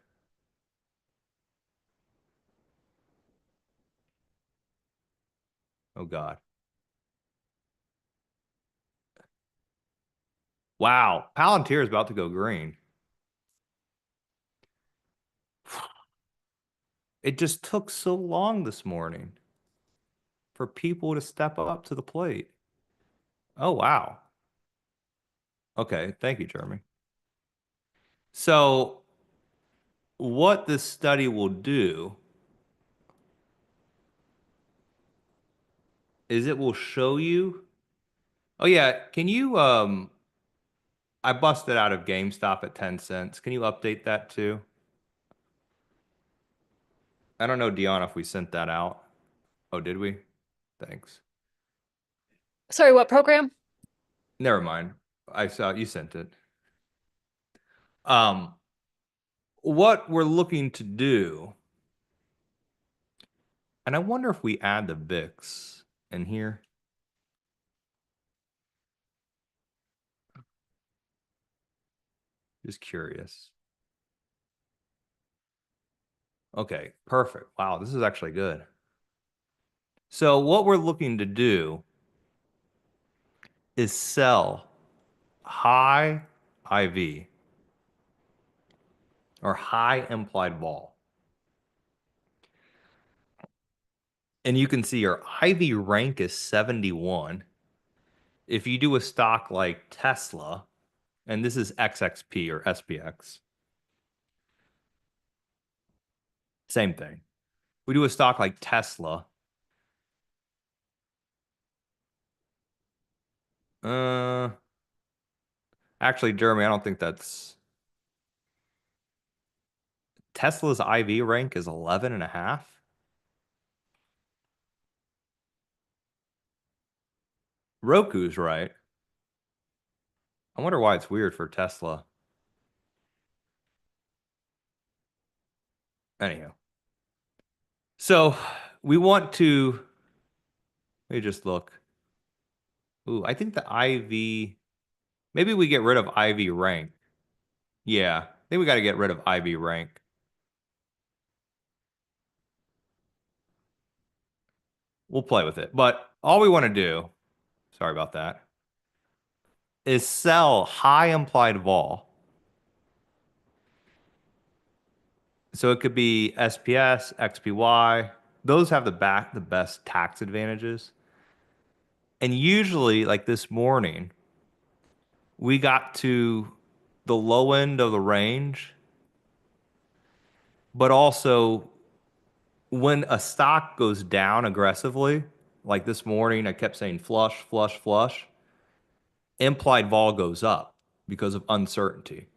Oh God. Wow, Palantir is about to go green. It just took so long this morning for people to step up to the plate. Oh, wow. Okay, thank you, Jeremy. So what this study will do is it will show you. Oh yeah, can you I busted out of GameStop at 10 cents. Can you update that too? I don't know, Dion, if we sent that out. Oh, did we? Thanks. Sorry, what program? Never mind. I saw you sent it. Um, what we're looking to do, and I wonder if we add the VIX in here. Just curious. Okay, perfect. Wow, this is actually good. So what we're looking to do is sell high IV or high implied vol. And you can see your IV rank is 71. If you do a stock like Tesla, and this is XXP or SPX, same thing. We do a stock like Tesla. Uh, Actually, Jeremy, I don't think that's Tesla's IV rank is 11 and a half. Roku's right. I wonder why it's weird for Tesla. Anyhow. So we want to, let me just look. Ooh, I think the IV, maybe we get rid of IV rank. Yeah, I think we got to get rid of IV rank. We'll play with it. But all we want to do, sorry about that, is sell high implied vol. So it could be SPS, XPY. Those have the best tax advantages. And usually, like this morning, we got to the low end of the range, but also when a stock goes down aggressively, like this morning, I kept saying flush, flush, flush, implied vol goes up because of uncertainty.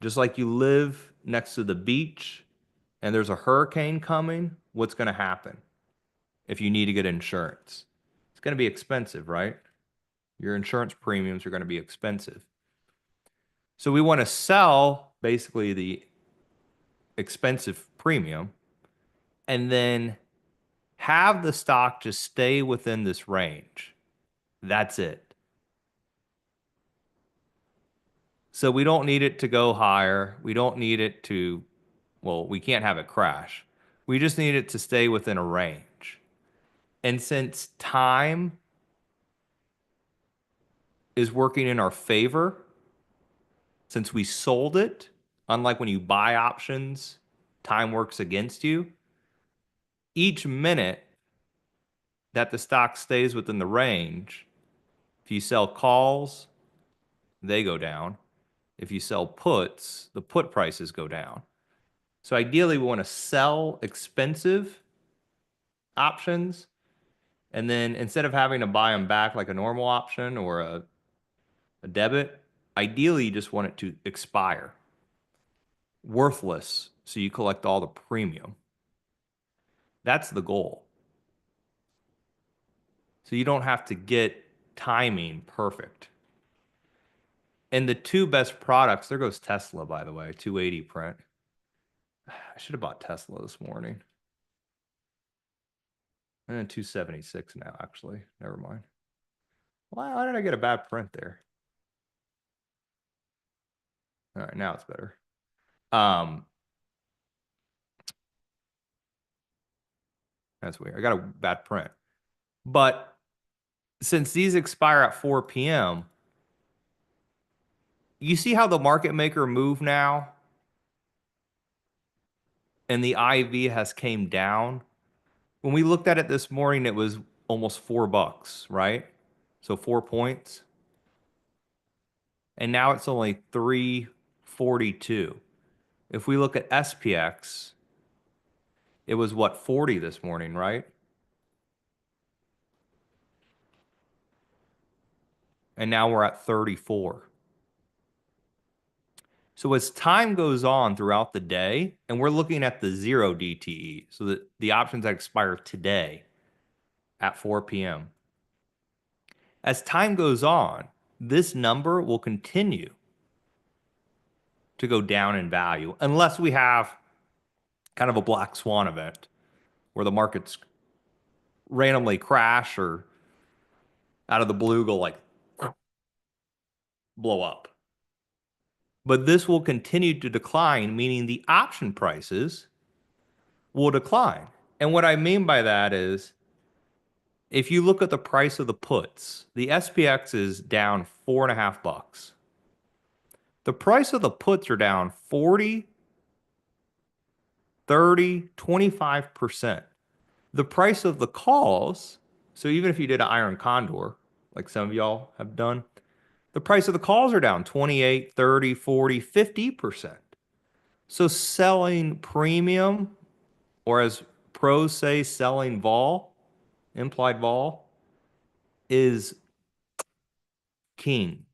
Just like you live next to the beach and there's a hurricane coming, what's going to happen if you need to get insurance? It's going to be expensive, right? Your insurance premiums are going to be expensive. So we want to sell basically the expensive premium and then have the stock just stay within this range. That's it. So we don't need it to go higher. We don't need it to, well, we can't have it crash. We just need it to stay within a range. And since time is working in our favor, since we sold it, unlike when you buy options, time works against you. Each minute that the stock stays within the range, if you sell calls, they go down. If you sell puts, the put prices go down. So ideally, we want to sell expensive options And then instead of having to buy them back like a normal option or a debit, ideally you just want it to expire. Worthless, so you collect all the premium. That's the goal. So you don't have to get timing perfect. And the two best products, there goes Tesla, by the way, 280 print. I should have bought Tesla this morning. And 276 now, actually. Never mind. Why did I get a bad print there? All right, now it's better. That's weird. I got a bad print. But since these expire at 4 p.m., you see how the market maker moved now? And the IV has came down. When we looked at it this morning, it was almost $4, right? So 4 points. And now it's only 342. If we look at SPX, it was what, 40 this morning, right? And now we're at 34. So as time goes on throughout the day, and we're looking at the 0 DTE, so that the options that expire today at 4 p.m. As time goes on, this number will continue to go down in value unless we have kind of a black swan event where the markets randomly crash or out of the blue go like blow up. But this will continue to decline, meaning the option prices will decline. And what I mean by that is if you look at the price of the puts, the SPX is down $4.50. The price of the puts are down 40, 30, 25%. The price of the calls, so even if you did an iron condor, like some of y'all have done, the price of the calls are down 28, 30, 40, 50%. So selling premium, or as pros say, selling vol, implied vol, is king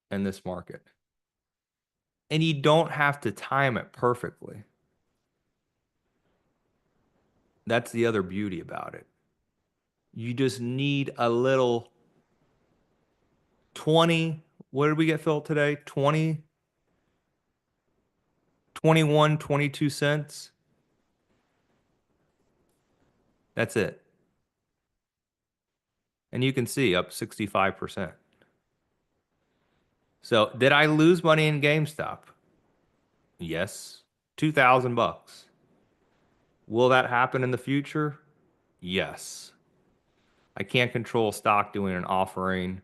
in this market. And you don't have to time it perfectly. That's the other beauty about it. You just need a little 20. What did we get filled today? 20, 21, 22 cents. That's it. And you can see up 65%. So did I lose money in GameStop? Yes. $2,000. Will that happen in the future? Yes. I can't control stock doing an offering.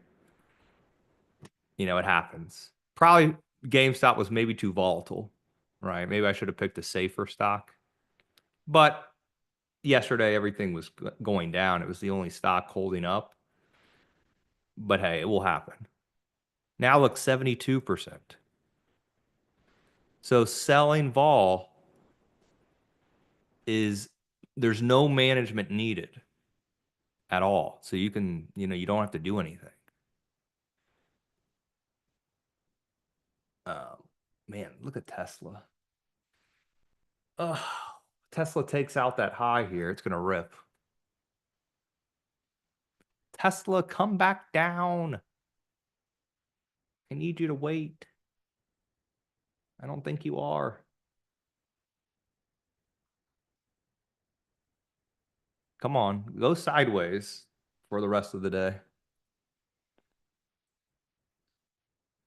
It happens. Probably GameStop was maybe too volatile, right? Maybe I should have picked a safer stock. But yesterday, everything was going down. It was the only stock holding up. But hey, it will happen. Now look, 72%. So selling vol is there's no management needed at all. So you can, you don't have to do anything. Man, look at Tesla. Oh, Tesla takes out that high here. It's going to rip. Tesla, come back down. I need you to wait. I don't think you are. Come on, go sideways for the rest of the day.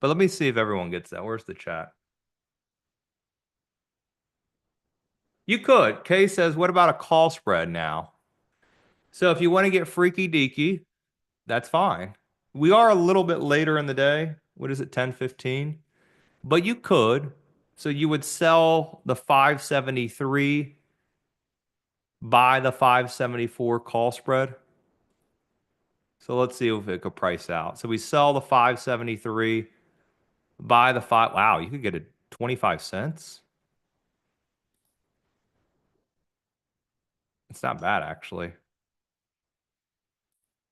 But let me see if everyone gets that. Where's the chat? You could. Kay says, what about a call spread now? So if you want to get freaky deaky, that's fine. We are a little bit later in the day. What is it, 10:15? But you could. So you would sell the 573, buy the 574 call spread. So let's see if it could price out. So we sell the 573, buy the 5. Wow, you could get it 25 cents. It's not bad, actually.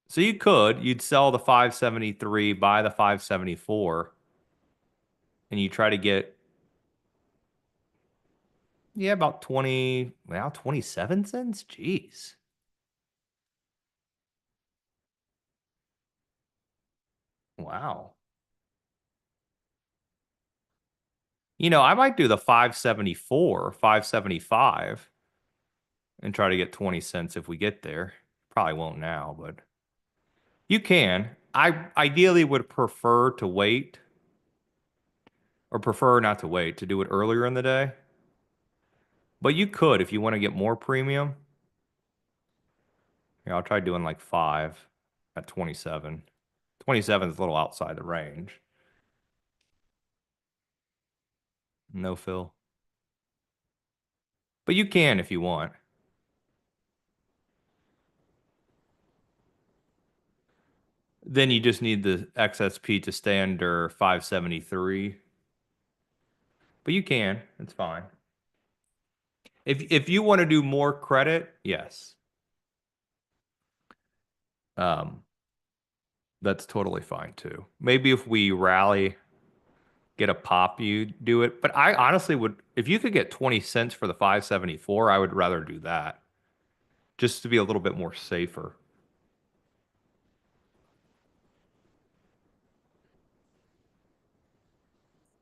So you'd sell the 573, buy the 574, and you try to get, yeah, about 27 cents. Jeez. Wow. I might do the 574, 575 and try to get 20 cents if we get there. Probably won't now, but you can. I ideally would prefer to wait or prefer not to wait to do it earlier in the day. But you could if you want to get more premium. Yeah, I'll try doing like 5 at 27. 27 is a little outside the range. No fill. But you can if you want. Then you just need the XSP to stay under 573. But you can. It's fine. If you want to do more credit, yes. Um, that's totally fine too. Maybe if we rally, get a pop, you do it. But I honestly would, if you could get 20 cents for the 574, I would rather do that just to be a little bit more safer.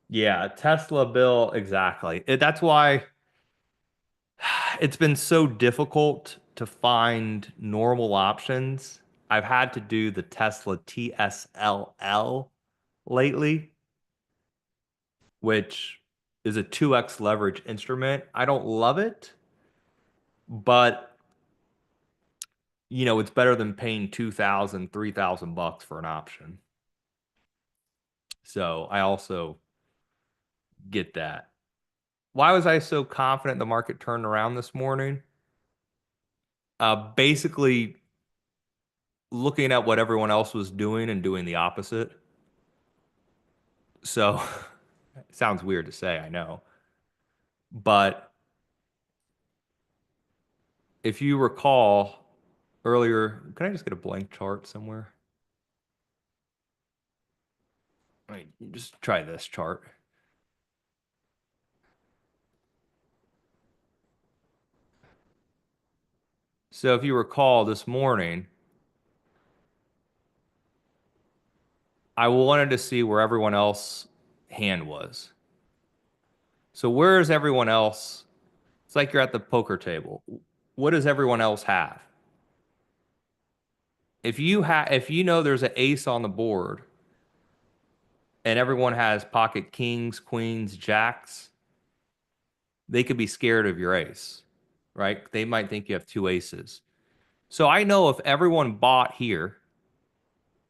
Yeah, Tesla bill, exactly. That's why it's been so difficult to find normal options. I've had to do the Tesla TSLL lately, which is a 2x leverage instrument. I don't love it, but it's better than paying 2,000, 3,000 bucks for an option. So I also get that. Why was I so confident the market turned around this morning? Basically looking at what everyone else was doing and doing the opposite. So it sounds weird to say, I know. But if you recall earlier, can I just get a blank chart somewhere? I mean, just try this chart. So if you recall this morning, I wanted to see where everyone else hand was. So where is everyone else? It's like you're at the poker table. What does everyone else have? If you know there's an ace on the board and everyone has pocket kings, queens, jacks, they could be scared of your ace, right? They might think you have two aces. So I know if everyone bought here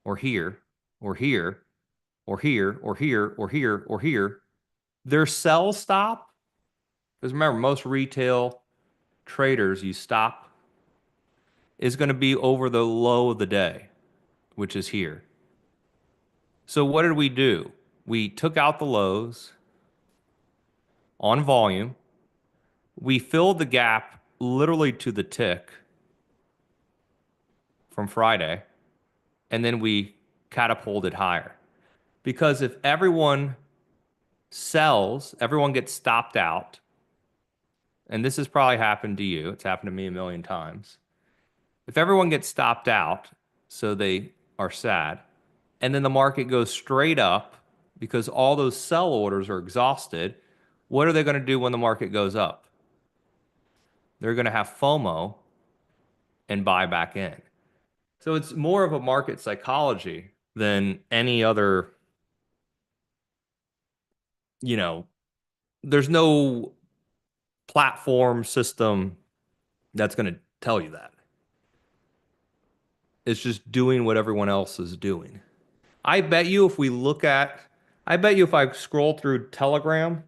or here or here or here or here or here or here, their sell stop, because remember, most retail traders, you stop, is going to be over the low of the day, which is here. So what did we do? We took out the lows on volume. We filled the gap literally to the tick from Friday, and then we catapulted higher. Because if everyone sells, everyone gets stopped out, and this has probably happened to you, it's happened to me a million times. If everyone gets stopped out, so they are sad, and then the market goes straight up because all those sell orders are exhausted, what are they going to do when the market goes up? They're going to have FOMO and buy back in. So it's more of a market psychology than any other, you know, there's no platform system that's going to tell you that. It's just doing what everyone else is doing. I bet you if we look at, I bet you if I scroll through Telegram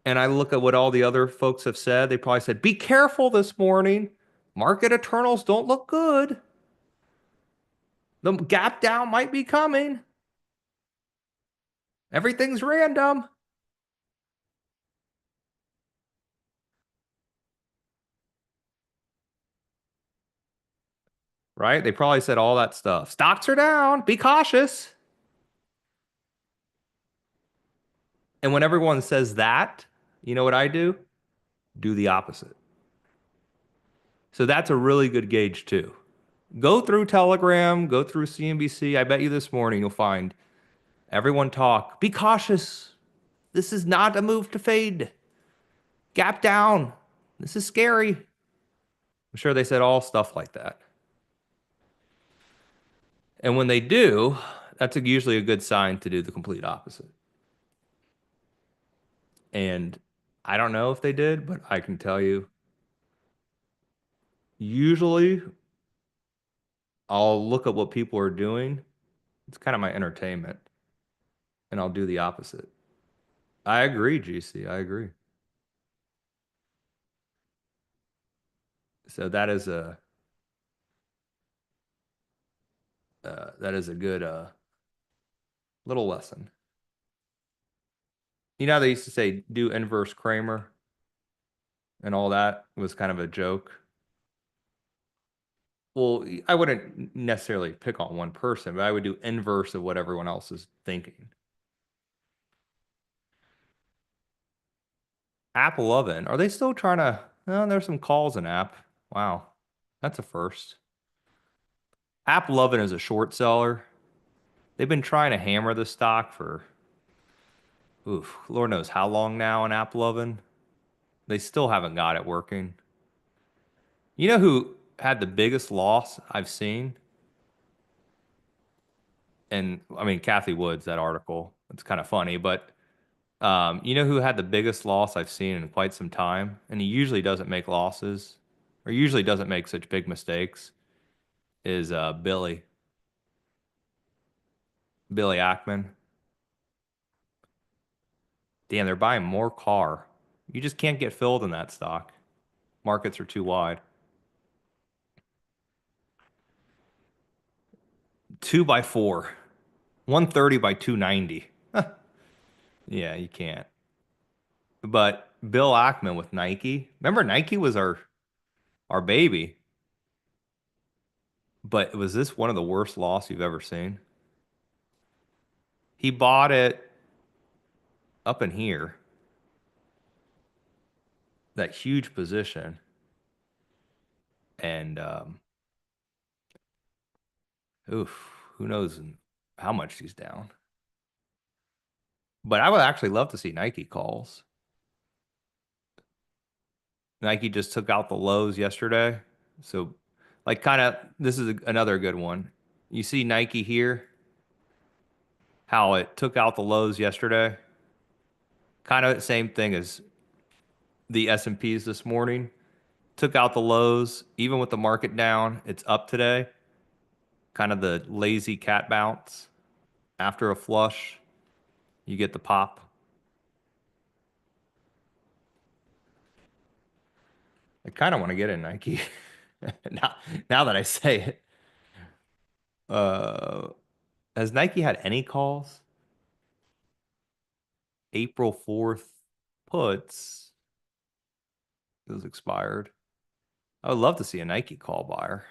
and I look at what all the other folks have said, they probably said, be careful this morning. Market Eternals don't look good. The gap down might be coming. Everything's random. right? They probably said all that stuff. Stocks are down. Be cautious. And when everyone says that, you know what I do? Do the opposite. So that's a really good gauge too. Go through Telegram, go through CNBC. I bet you this morning you'll find everyone talk. Be cautious. This is not a move to fade. Gap down. This is scary. I'm sure they said all stuff like that. And when they do, that's usually a good sign to do the complete opposite. And I don't know if they did, but I can tell you, usually I'll look at what people are doing. It's kind of my entertainment, and I'll do the opposite. I agree, GC. I agree. So that is a good little lesson. You know how they used to say do inverse Kramer and all that was kind of a joke. Well, I wouldn't necessarily pick on one person, but I would do inverse of what everyone else is thinking. App 11, are they still trying to? Oh, there's some calls in app. Wow, that's a first. App 11 is a short seller. They've been trying to hammer the stock for, oof, Lord knows how long now in App 11. They still haven't got it working. You know who had the biggest loss I've seen? And I mean, Kathy Woods, that article, it's kind of funny, but you know who had the biggest loss I've seen in quite some time? And he usually doesn't make losses or usually doesn't make such big mistakes is Billy Ackman. Damn, they're buying more car. You just can't get filled in that stock. Markets are too wide. 2x4, 130 by 290. Yeah, you can't. But Bill Ackman with Nike. Remember, Nike was our baby. But was this one of the worst loss you've ever seen? He bought it up in here, that huge position, and oof, who knows how much he's down. But I would actually love to see Nike calls. Nike just took out the lows yesterday. So, like, kind of, this is another good one. You see Nike here, how it took out the lows yesterday. Kind of the same thing as the S&Ps this morning. Took out the lows, even with the market down, it's up today. Kind of the lazy cat bounce. After a flush, you get the pop. I kind of want to get in Nike now that I say it. Uh, has Nike had any calls? April 4th puts. Those expired. I would love to see a Nike call buyer.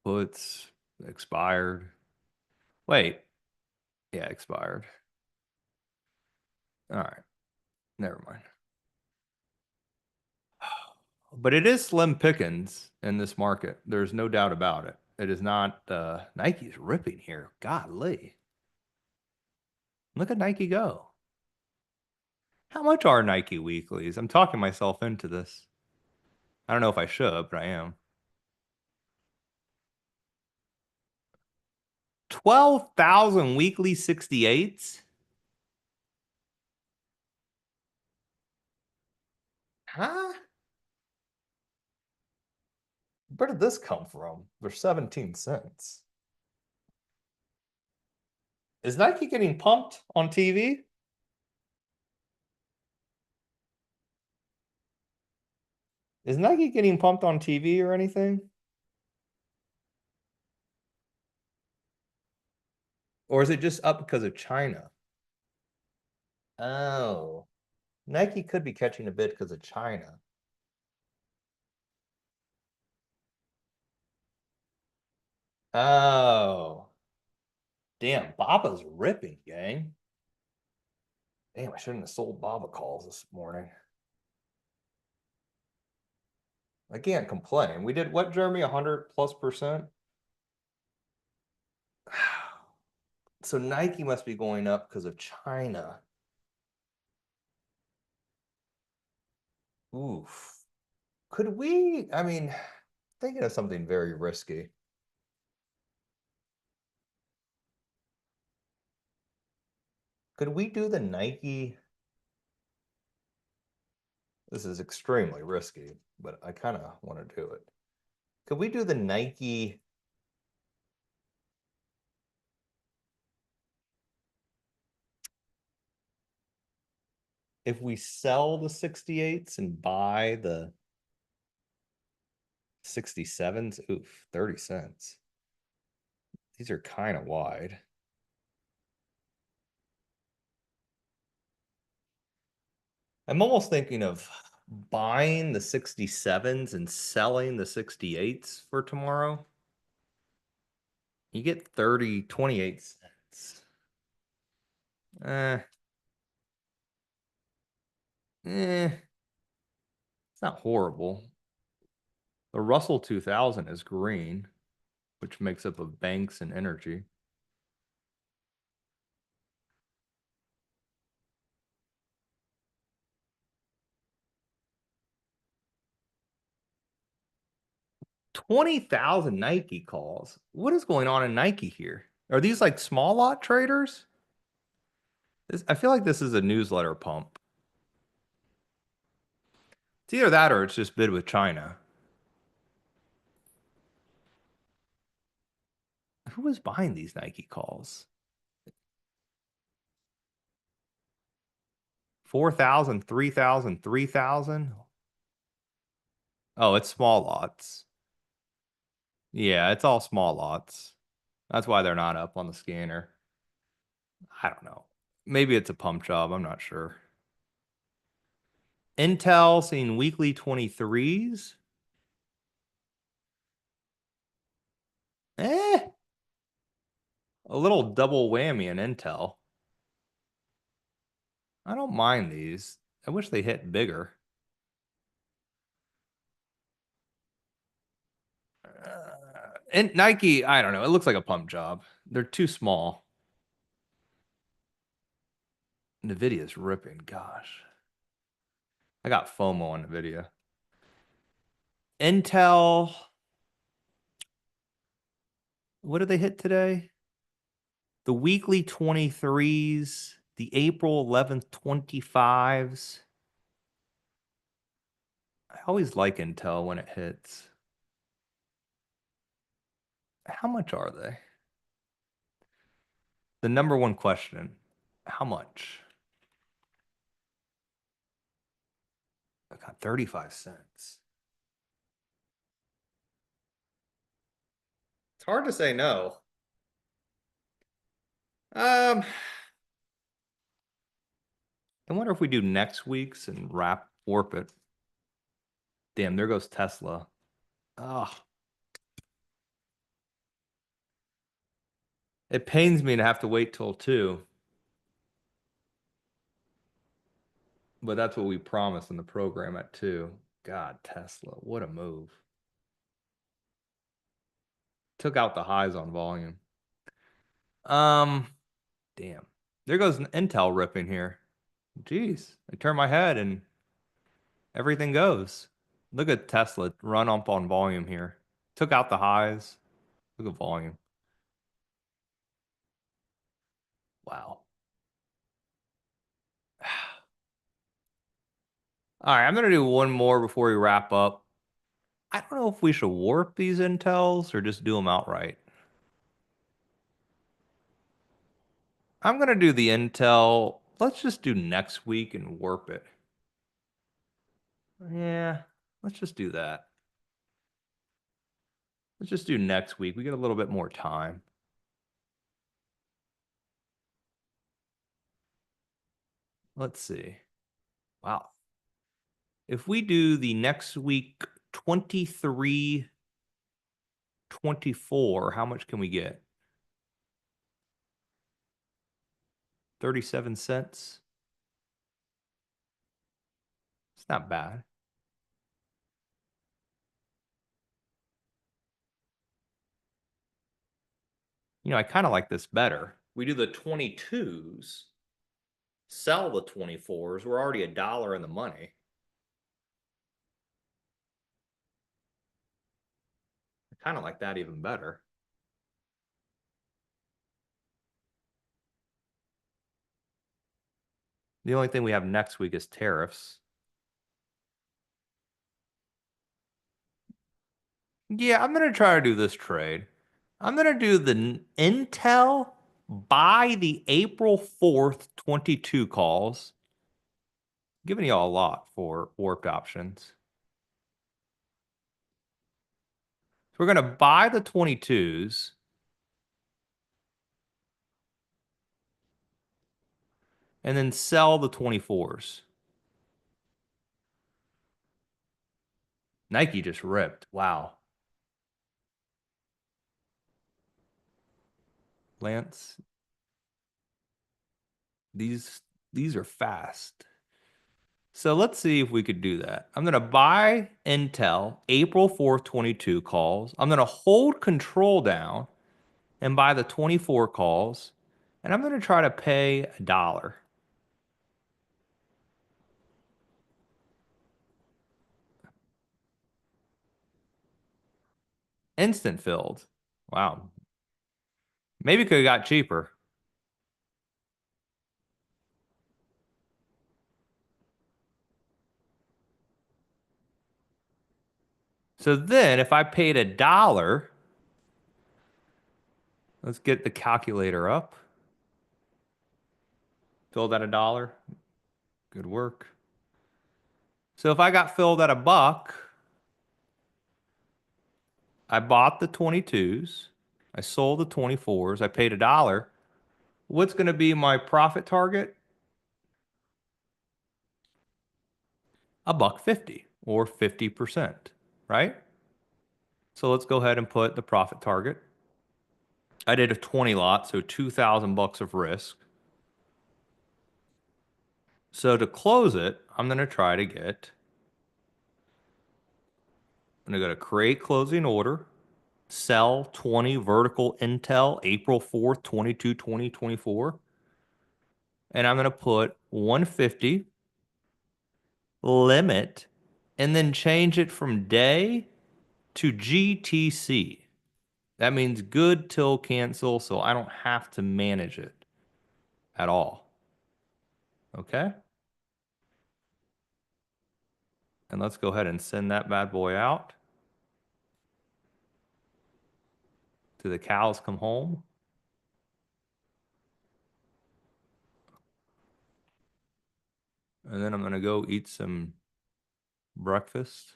Puts expired. Wait. Yeah, expired. All right. Never mind. But it is slim pickings in this market. There's no doubt about it. It is not Nike's ripping here. Golly. Look at Nike go. How much are Nike weeklies? I'm talking myself into this. I don't know if I should, but I am. 12,000 weekly 68s? Huh? Where did this come from? For 17 cents. Is Nike getting pumped on TV? Is Nike getting pumped on TV or anything? Or is it just up because of China? Oh. Nike could be catching a bid because of China. Oh. Damn, Baba's ripping, gang. Damn, I shouldn't have sold Baba calls this morning. I can't complain. We did what, Jeremy? 100+%? So Nike must be going up because of China. Oof. Could we, I mean, thinking of something very risky. Could we do the Nike? This is extremely risky, but I kind of want to do it. Could we do the Nike? If we sell the 68s and buy the 67s, oof, 30 cents. These are kind of wide. I'm almost thinking of buying the 67s and selling the 68s for tomorrow. You get 28 cents. It's not horrible. The Russell 2000 is green, which makes up of banks and energy. $20,000 Nike calls. What is going on in Nike here? Are these like small lot traders? I feel like this is a newsletter pump. It's either that or it's just bid with China. Who is buying these Nike calls? 4,000, 3,000, 3,000. Oh, it's small lots. Yeah, it's all small lots. That's why they're not up on the scanner. I don't know. Maybe it's a pump job. I'm not sure. Intel seeing weekly 23s. A little double whammy in Intel. I don't mind these. I wish they hit bigger. And Nike, I don't know. It looks like a pump job. They're too small. Nvidia's ripping. Gosh. I got FOMO on Nvidia. Intel. What did they hit today? The weekly 23s, the April 11th 25s. I always like Intel when it hits. How much are they? The number one question, how much? I got 35 cents. It's hard to say no. I wonder if we do next week's and warp it. Damn, there goes Tesla. Oh. It pains me to have to wait till 2. But that's what we promised in the program at 2. God, Tesla, what a move. Took out the highs on volume. Damn. There goes an Intel ripping here. Jeez, I turn my head and everything goes. Look at Tesla run up on volume here. Took out the highs. Look at volume. Wow. All right, I'm going to do one more before we wrap up. I don't know if we should warp these Intels or just do them outright. I'm going to do the Intel. Let's just do next week and warp it. Yeah, let's just do that. Let's just do next week. We get a little bit more time. Let's see. Wow. If we do the next week 23.24, how much can we get? 37 cents. It's not bad. I kind of like this better. We do the 22s, sell the 24s. We're already $1 in the money. I kind of like that even better. The only thing we have next week is tariffs. Yeah, I'm going to try to do this trade. I'm going to do the Intel buy the April 4th 22 calls. Giving y'all a lot for warped options. So we're going to buy the 22s. And then sell the 24s. Nike just ripped. Wow. Lance, these are fast. So let's see if we could do that. I'm going to buy Intel April 4th 22 calls. I'm going to hold control down and buy the 24 calls. And I'm going to try to pay $1. Instant filled. Wow. Maybe could have got cheaper. So then if I paid $1, let's get the calculator up. Filled at $1. Good work. So if I got filled at $1, I bought the 22s, I sold the 24s, I paid $1. What's going to be my profit target? $1.50 or 50%, right? So let's go ahead and put the profit target. I did a 20 lot, so $2,000 of risk. So to close it, I'm going to try to get, I'm going to go to create closing order, sell 20 vertical Intel April 4th, 2024. And I'm going to put 150 limit and then change it from day to GTC. That means good till cancel, so I don't have to manage it at all. Okay? And let's go ahead and send that bad boy out. Do the cows come home? And then I'm going to go eat some breakfast.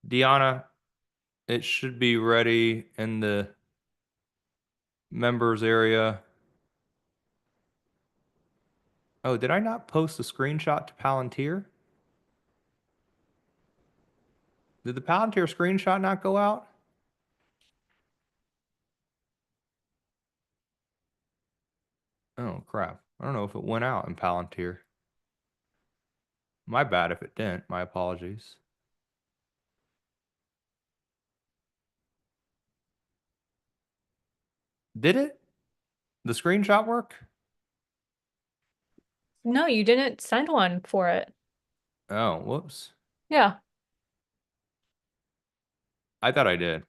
Deanna, it should be ready in the members area. Oh, did I not post a screenshot to Palantir? Did the Palantir screenshot not go out? Oh, crap. I don't know if it went out in Palantir. My bad if it didn't. My apologies. Did it? The screenshot work? No, you didn't send one for it. Oh, whoops. Yeah. I thought I did.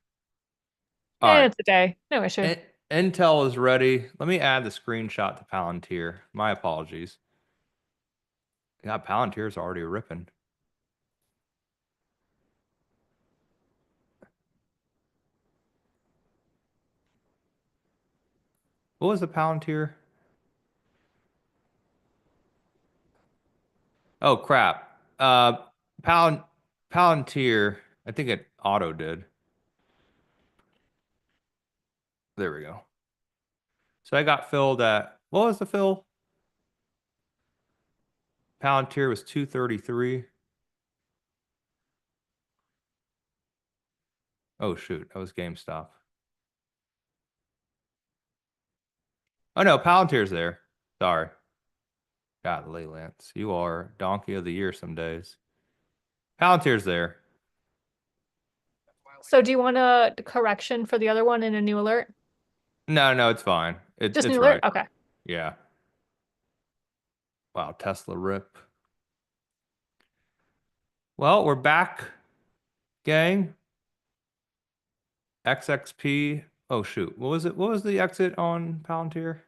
All right. It's okay. No issue. Intel is ready. Let me add the screenshot to Palantir. My apologies. Yeah, Palantir's already ripping. What was the Palantir? Oh, crap. Palantir, I think it auto did. There we go. So I got filled at, what was the fill? Palantir was 233. Oh shoot, that was GameStop. Oh no, Palantir's there. Sorry. Golly, Lance. You are donkey of the year some days. Palantir's there. So do you want a correction for the other one in a new alert? No, it's fine. Just It's new alert? right. Okay. Yeah. Wow, Tesla rip. Well, we're back, gang. XXP. Oh shoot. What was it? What was the exit on Palantir?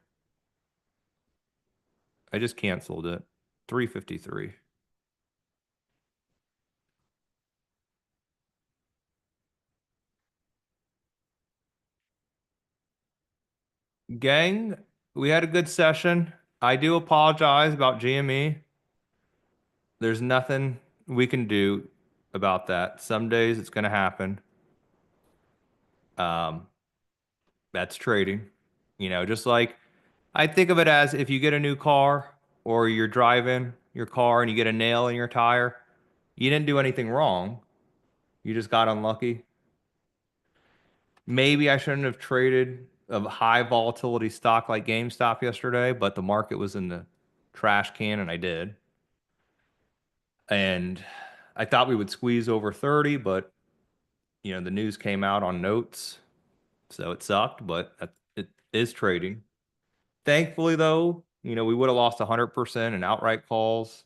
I just canceled it. 353. Gang, we had a good session. I do apologize about GME. There's nothing we can do about that. Some days it's going to happen. Um, that's trading. You know, just like I think of it as if you get a new car or you're driving your car and you get a nail in your tire, you didn't do anything wrong. You just got unlucky. Maybe I shouldn't have traded a high volatility stock like GameStop yesterday, but the market was in the trash can and I did. And I thought we would squeeze over 30, but you know, the news came out on notes, so it sucked, but it is trading. Thankfully, though, you know, we would have lost 100% in outright calls,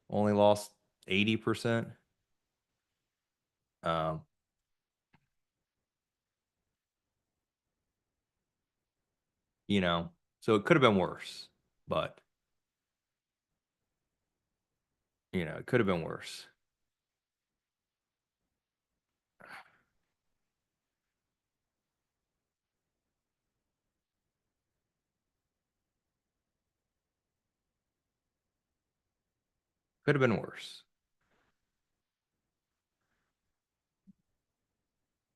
only lost 80%. Um, you know, so it could have been worse, but you know, it could have been worse. Could have been worse.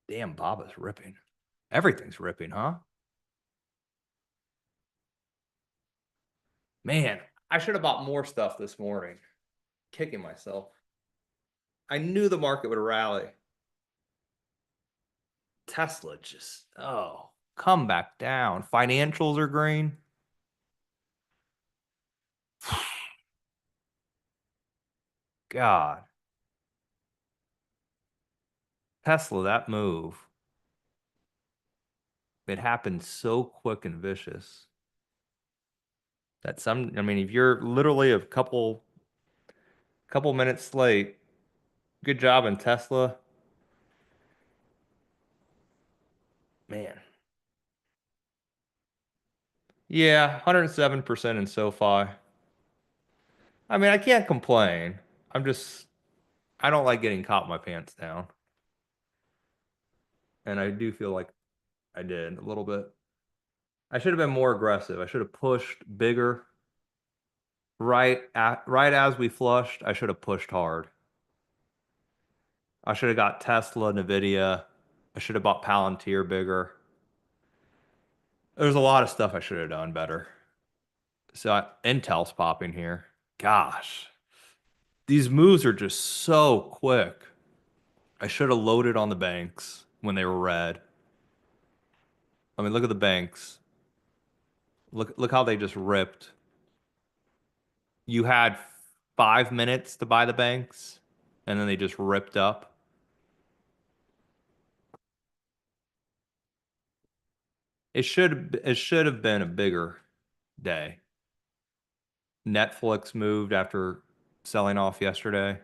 Damn, Baba's ripping. Everything's ripping, huh? Man, I should have bought more stuff this morning. Kicking myself. I knew the market would rally. Tesla just, oh, come back down. Financials are green. God. Tesla, that move. It happened so quick and vicious that I mean, if you're literally a couple minutes late, good job in Tesla. Man. Yeah, 107% in SoFi. I mean, I can't complain. I don't like getting caught my pants down. And I do feel like I did a little bit. I should have been more aggressive. I should have pushed bigger. Right as we flushed, I should have pushed hard. I should have got Tesla, Nvidia. I should have bought Palantir bigger. There's a lot of stuff I should have done better. So Intel's popping here. Gosh, these moves are just so quick. I should have loaded on the banks when they were red. I mean, look at the banks. Look how they just ripped. You had 5 minutes to buy the banks, and then they just ripped up. It should have been a bigger day. Netflix moved after selling off yesterday.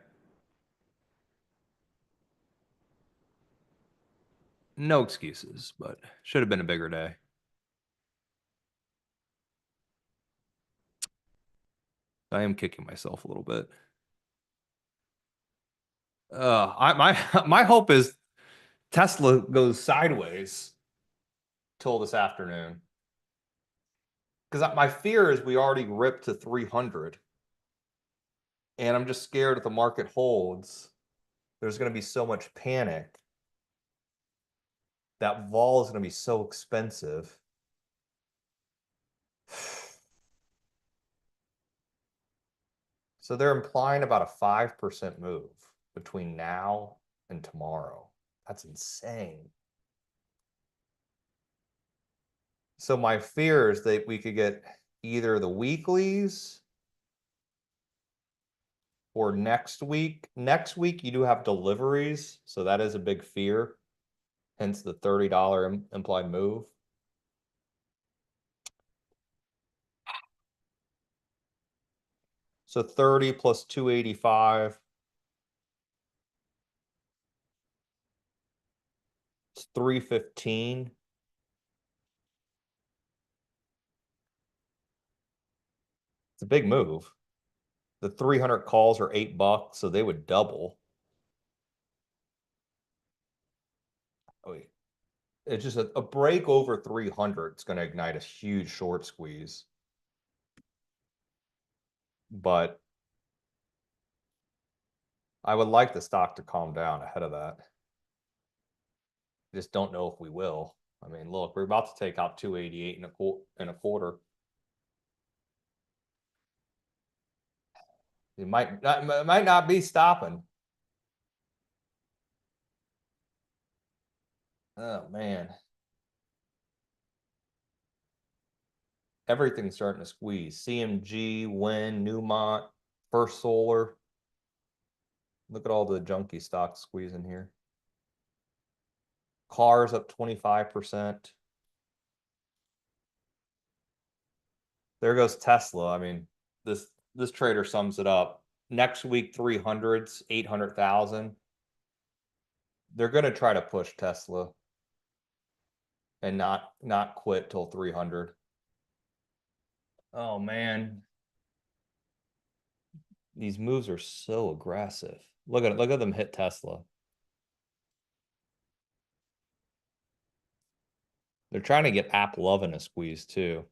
No excuses, but should have been a bigger day. I am kicking myself a little bit. My hope is Tesla goes sideways till this afternoon. Because my fear is we already ripped to 300. And I'm just scared if the market holds, there's going to be so much panic. That vol is going to be so expensive. So they're implying about a 5% move between now and tomorrow. That's insane. So my fear is that we could get either the weeklies or next week. Next week, you do have deliveries, so that is a big fear. Hence the $30 implied move. So 30 plus 285. It's 315. It's a big move. The 300 calls are $8, so they would double. Oh, wait. It's just a break over 300. It's going to ignite a huge short squeeze. But I would like the stock to calm down ahead of that. Just don't know if we will. I mean, look, we're about to take out 288 and a quarter. It might not be stopping. Oh man. Everything's starting to squeeze. CMG, Win, Newmont, First Solar. Look at all the junky stocks squeezing here. Cars up 25%. There goes Tesla. I mean, this trader sums it up. Next week, 300s, 800,000. They're going to try to push Tesla and not quit till 300. Oh man. These moves are so aggressive. Look at them hit Tesla. They're trying to get AppLovin a squeeze too.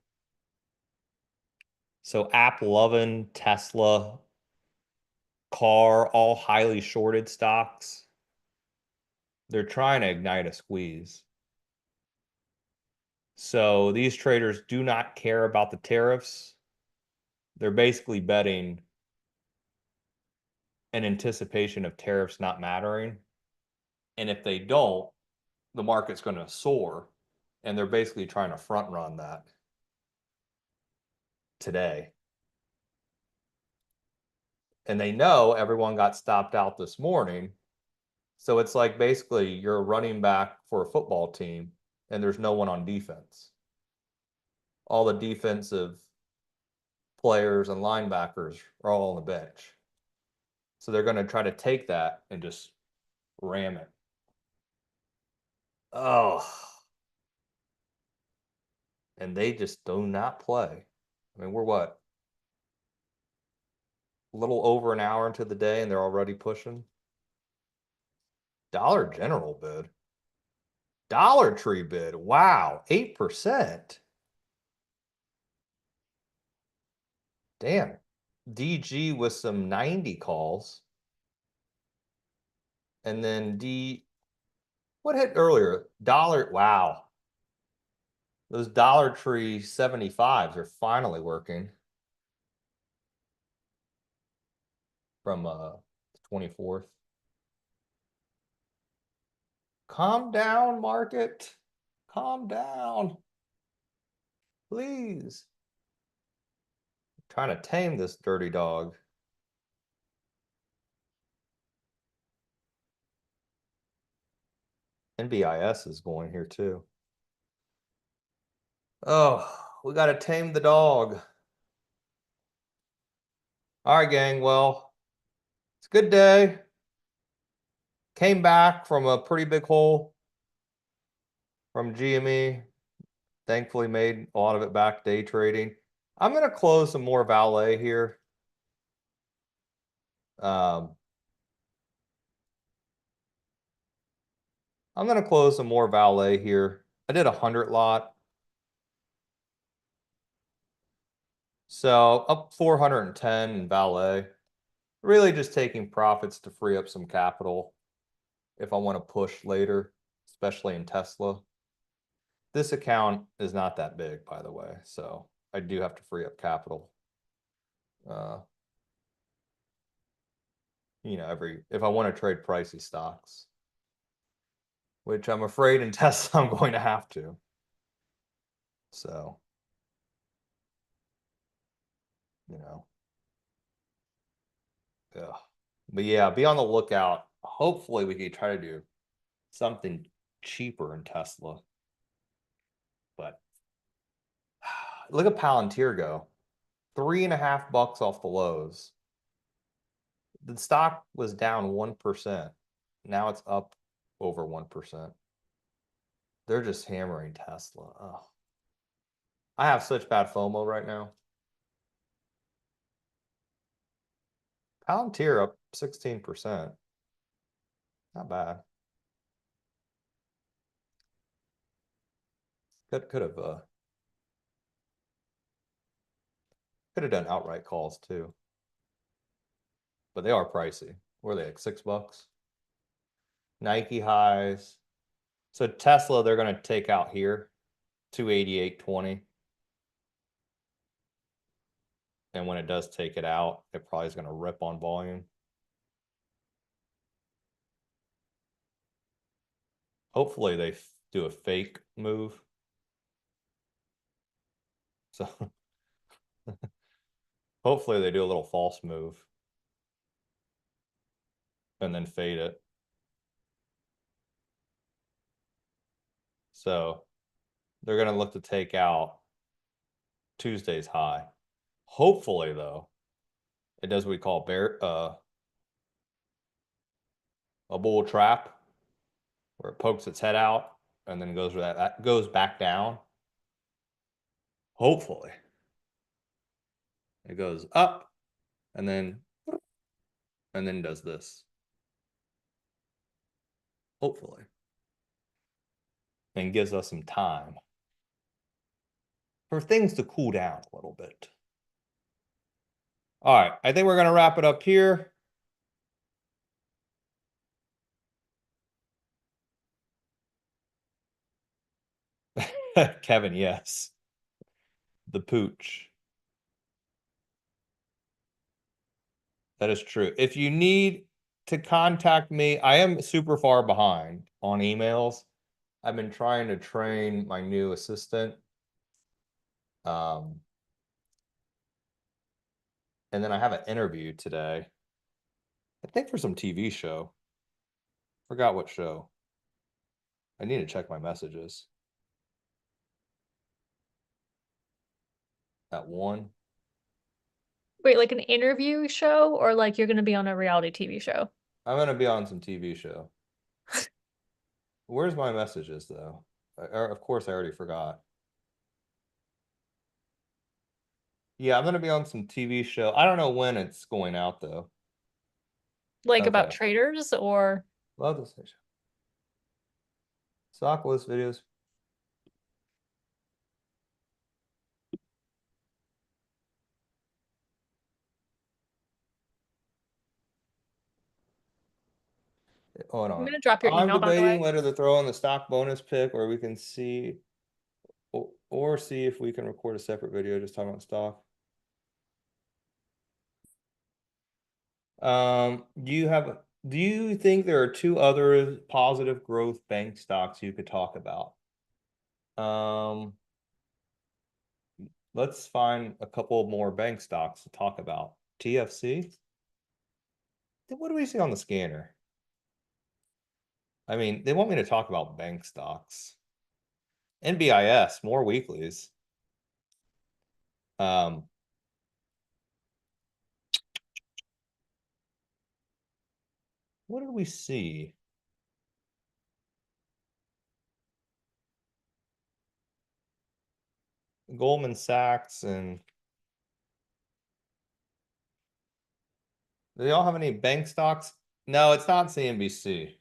So AppLovin, Tesla, Car, all highly shorted stocks. They're trying to ignite a squeeze. So these traders do not care about the tariffs. They're basically betting in anticipation of tariffs not mattering. And if they don't, the market's going to soar. And they're basically trying to front run that today. And they know everyone got stopped out this morning. So it's like basically you're a running back for a football team and there's no one on defense. All the defensive players and linebackers are all on the bench. So they're going to try to take that and just ram it. Oh. And they just do not play. I mean, we're what? A little over an hour into the day and they're already pushing. Dollar General bid. Dollar Tree bid. Wow, 8%. Damn. DG with some 90 calls. And then what hit earlier? Dollar, wow. Those Dollar Tree 75s are finally working. From 24th. Calm down, market. Calm down. Please. I'm trying to tame this dirty dog. NBIS is going here too. Oh, we got to tame the dog. All right, gang. Well, it's a good day. Came back from a pretty big hole from GME. Thankfully made a lot of it back day trading. I'm going to close some more valet here. I'm going to close some more valet here. I did 100 lot. So up 410 in valet. Really just taking profits to free up some capital if I want to push later, especially in Tesla. This account is not that big, by the way. So I do have to free up capital. If I want to trade pricey stocks, which I'm afraid in Tesla I'm going to have to. So, yeah. But yeah, be on the lookout. Hopefully we can try to do something cheaper in Tesla. But look at Palantir go. $3.50 off the lows. The stock was down 1%. Now it's up over 1%. They're just hammering Tesla. Oh. I have such bad FOMO right now. Palantir up 16%. Not bad. Could have done outright calls too. But they are pricey. Were they like $6? Nike highs. So Tesla, they're going to take out here 288.20. And when it does take it out, it probably is going to rip on volume. Hopefully they do a fake move. So hopefully they do a little false move and then fade it. So they're going to look to take out Tuesday's high. Hopefully, though, it does what we call a bull trap, where it pokes its head out and then goes where that goes back down. Hopefully, it goes up and then does this. Hopefully, and gives us some time for things to cool down a little bit. All right, I think we're going to wrap it up here. Kevin, yes. The pooch. That is true. If you need to contact me, I am super far behind on emails. I've been trying to train my new assistant. And then I have an interview today. I think for some TV show. Forgot what show. I need to check my messages. At 1. Wait, like an interview show or like you're going to be on a reality TV show? I'm going to be on some TV show. Where's my messages, though? Of course, I already forgot. Yeah, I'm going to be on some TV show. I don't know when it's going out, though. Like Okay. about traders or? Love this show. Stock list videos. Hold I'm on. going to drop your I'm email, by the way. debating whether to throw in the stock bonus pick or we can see or see if we can record a separate video just talking about stock. Do you think there are 2 other positive growth bank stocks you could talk about? Let's find a couple more bank stocks to talk about. TFC? What do we see on the scanner? I mean, they want me to talk about bank stocks. NBIS, more weeklies. What did we see? Goldman Sachs and do they all have any bank stocks? No, it's not CNBC.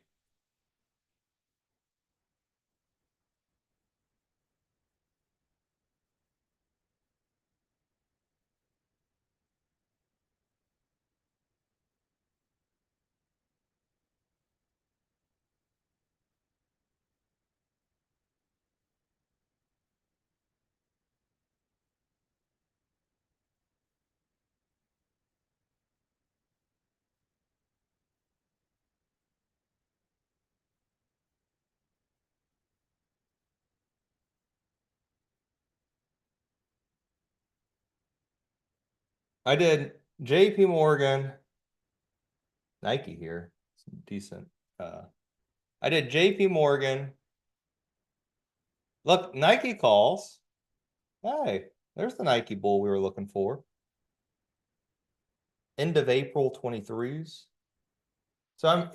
I did JP Morgan, Nike here. It's decent. I did JP Morgan. Look, Nike calls. Hey, there's the Nike bull we were looking for. End of April 23s. So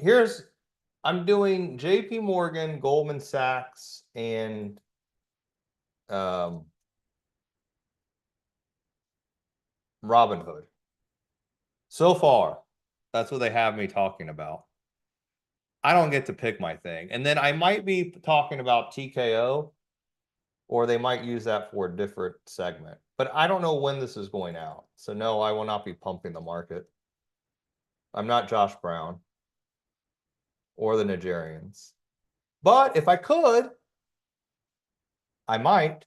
I'm doing JP Morgan, Goldman Sachs, and Robinhood. So far, that's what they have me talking about. I don't get to pick my thing. And then I might be talking about TKO, or they might use that for a different segment. But I don't know when this is going out. So no, I will not be pumping the market. I'm not Josh Brown or the Nigerians. But if I could, I might.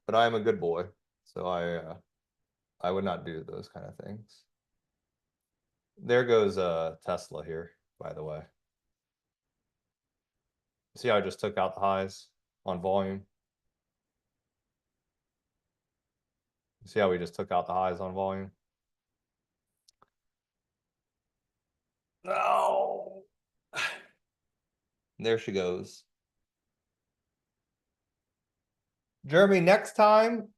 But I am a good boy, so I would not do those kind of things. There goes Tesla here, by the way. See how I just took out the highs on volume? See how we just took out the highs on volume? No. There she goes. Jeremy, next time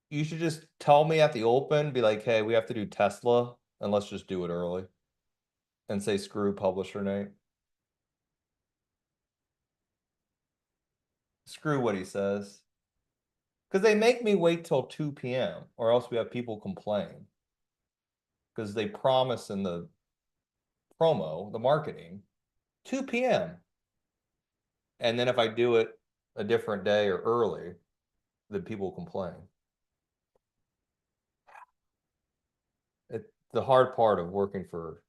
you should just tell me at the open, be like, hey, we have to do Tesla, and let's just do it early. And say screw publisher Nate. Screw what he says. Because they make me wait till 2 p.m. or else we have people complain. Because they promise in the promo, the marketing, 2 p.m. And then if I do it a different day or early, then people complain. It's the hard part of working for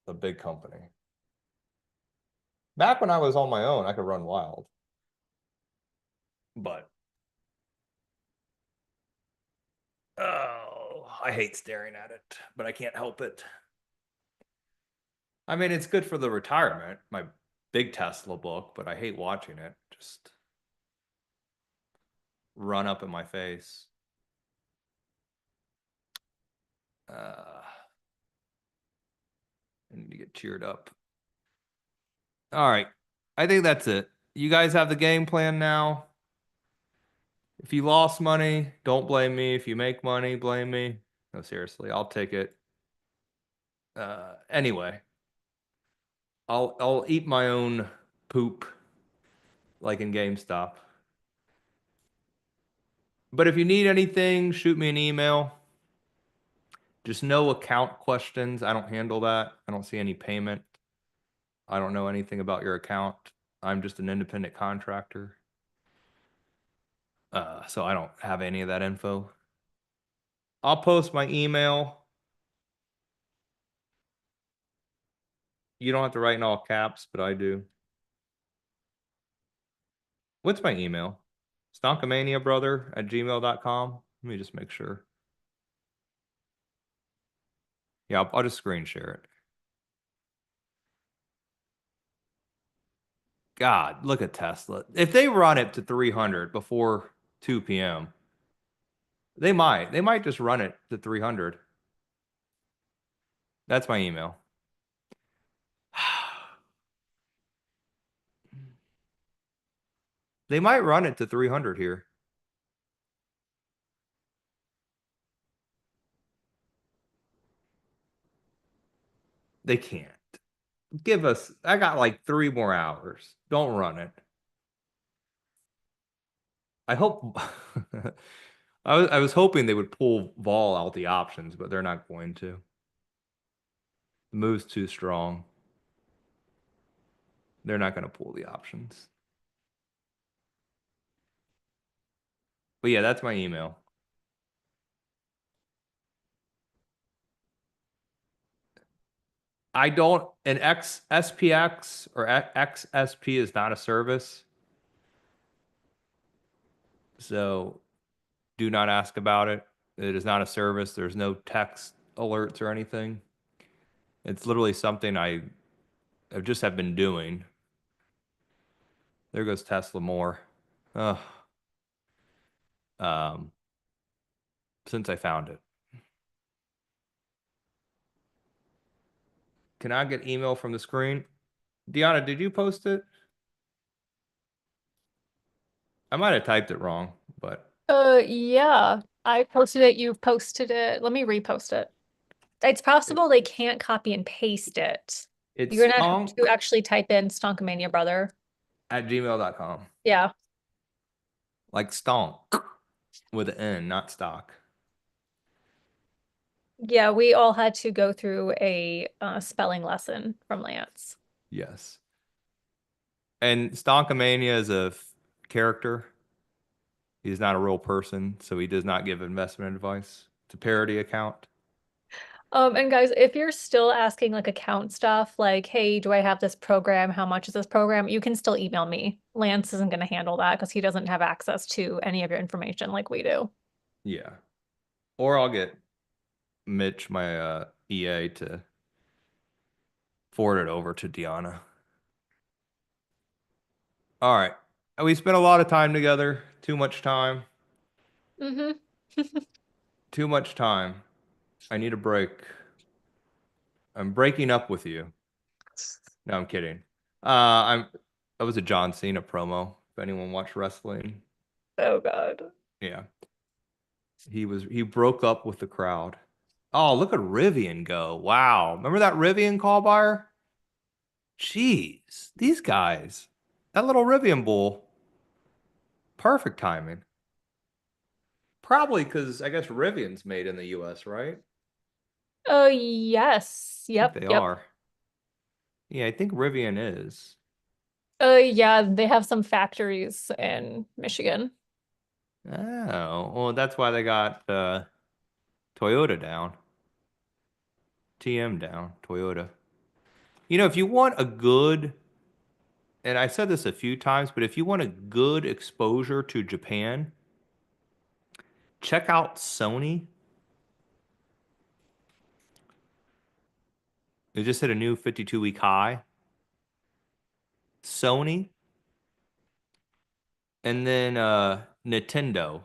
a big company. Back when I was on my own, I could run wild. But oh, I hate staring at it, but I can't help it. I mean, it's good for the retirement, my big Tesla book, but I hate watching it just run up in my face. I need to get cheered up. All right. I think that's it. You guys have the game plan now. If you lost money, don't blame me. If you make money, blame me. No, seriously, I'll take it. Anyway, I'll eat my own poop like in GameStop. But if you need anything, shoot me an email. Just no account questions. I don't handle that. I don't see any payment. I don't know anything about your account. I'm just an independent contractor. So I don't have any of that info. I'll post my email. You don't have to write in all caps, but I do. What's my email? Stonkamaniabrother@gmail.com. Let me just make sure. Yeah, I'll just screen share it. God, look at Tesla. If they run it to 300 before 2 p.m., they might just run it to 300. That's my email. They might run it to 300 here. They can't. I got like 3 more hours. Don't run it. I hope I was hoping they would pull vol out the options, but they're not going to. The move's too strong. They're not going to pull the options. But yeah, that's my email. I don't, an SPX or XSP is not a service. So do not ask about it. It is not a service. There's no text alerts or anything. It's literally something I just have been doing. There goes Tesla more. Uh, since I found it. Can I get email from the screen? Deanna, did you post it? I might have typed it wrong, but Yeah, I posted it. You've posted it. Let me repost it. It's possible they can't copy and paste it. it's You're gonna have stonk to actually type in Stonkamania brother. at gmail.com. Yeah. Like stonk with an N, not stock. Yeah, we all had to go through a spelling lesson from Lance. Yes. And Stonkamania is a character. He's not a real person, so he does not give investment advice. It's a parody account. And guys, if you're still asking like account stuff, like, hey, do I have this program? How much is this program? You can still email me. Lance isn't going to handle that because he doesn't have access to any of your information like we do. Yeah. Or I'll get Mitch, my EA, to forward it over to Deanna. All right. We spent a lot of time together. Too much time. Mm-hmm. Too much time. I need a break. I'm breaking up with you. No, I'm kidding. That was a John Cena promo. If anyone watched wrestling. Oh God. Yeah. He broke up with the crowd. Oh, look at Rivian go. Wow. Remember that Rivian call buyer? Jeez, these guys. That little Rivian bull. Perfect timing. Probably because I guess Rivian's made in the US, right? Oh yes. I think Yep. they Yep. are. Yeah, I think Rivian is. Yeah, they have some factories in Michigan. Oh, well, that's why they got Toyota down. TM down, Toyota. You know, if you want a good, and I said this a few times, but if you want a good exposure to Japan, check out Sony. They just hit a new 52-week high. Sony, and then Nintendo.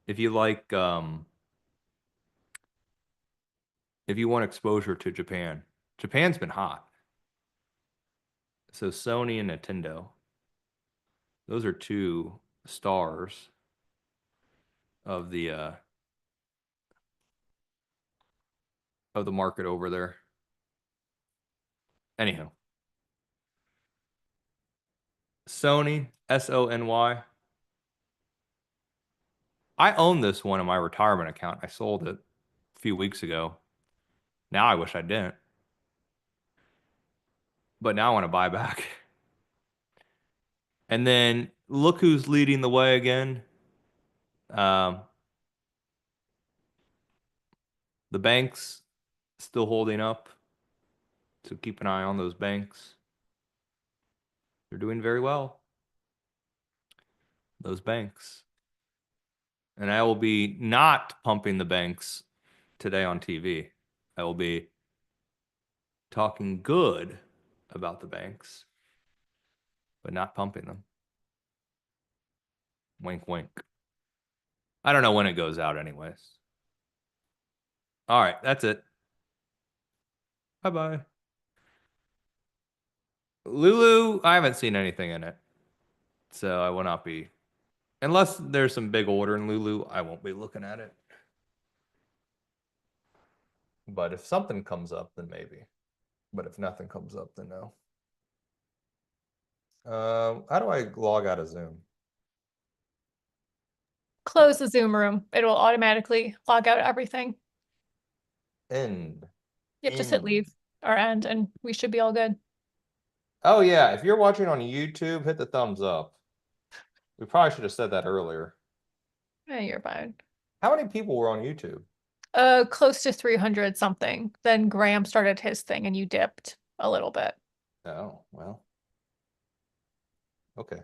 If you like, if you want exposure to Japan, Japan's been hot. So Sony and Nintendo, those are two stars of the market over there. Anyhow, Sony, Sony. I own this one in my retirement account. I sold it a few weeks ago. Now I wish I didn't. But now I want to buy back. And then look who's leading the way again. Um, the banks still holding up. So keep an eye on those banks. They're doing very well. Those banks. And I will be not pumping the banks today on TV. I will be talking good about the banks, but not pumping them. Wink, wink. I don't know when it goes out, anyways. All right, that's it. Bye bye. Lulu, I haven't seen anything in it. So I will not be, unless there's some big order in Lulu, I won't be looking at it. But if something comes up, then maybe. But if nothing comes up, then no. How do I log out of Zoom? Close the Zoom room. It will automatically log out everything. End. Yep, just hit End. leave or end and we should be all good. Oh yeah, if you're watching on YouTube, hit the thumbs up. We probably should have said that earlier. Yeah, you're fine. How many people were on YouTube? Close to 300 something. Then Graham started his thing and you dipped a little bit. Oh, well. Okay.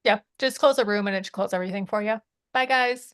Yeah, just close the room and it should close everything for you. Bye, guys.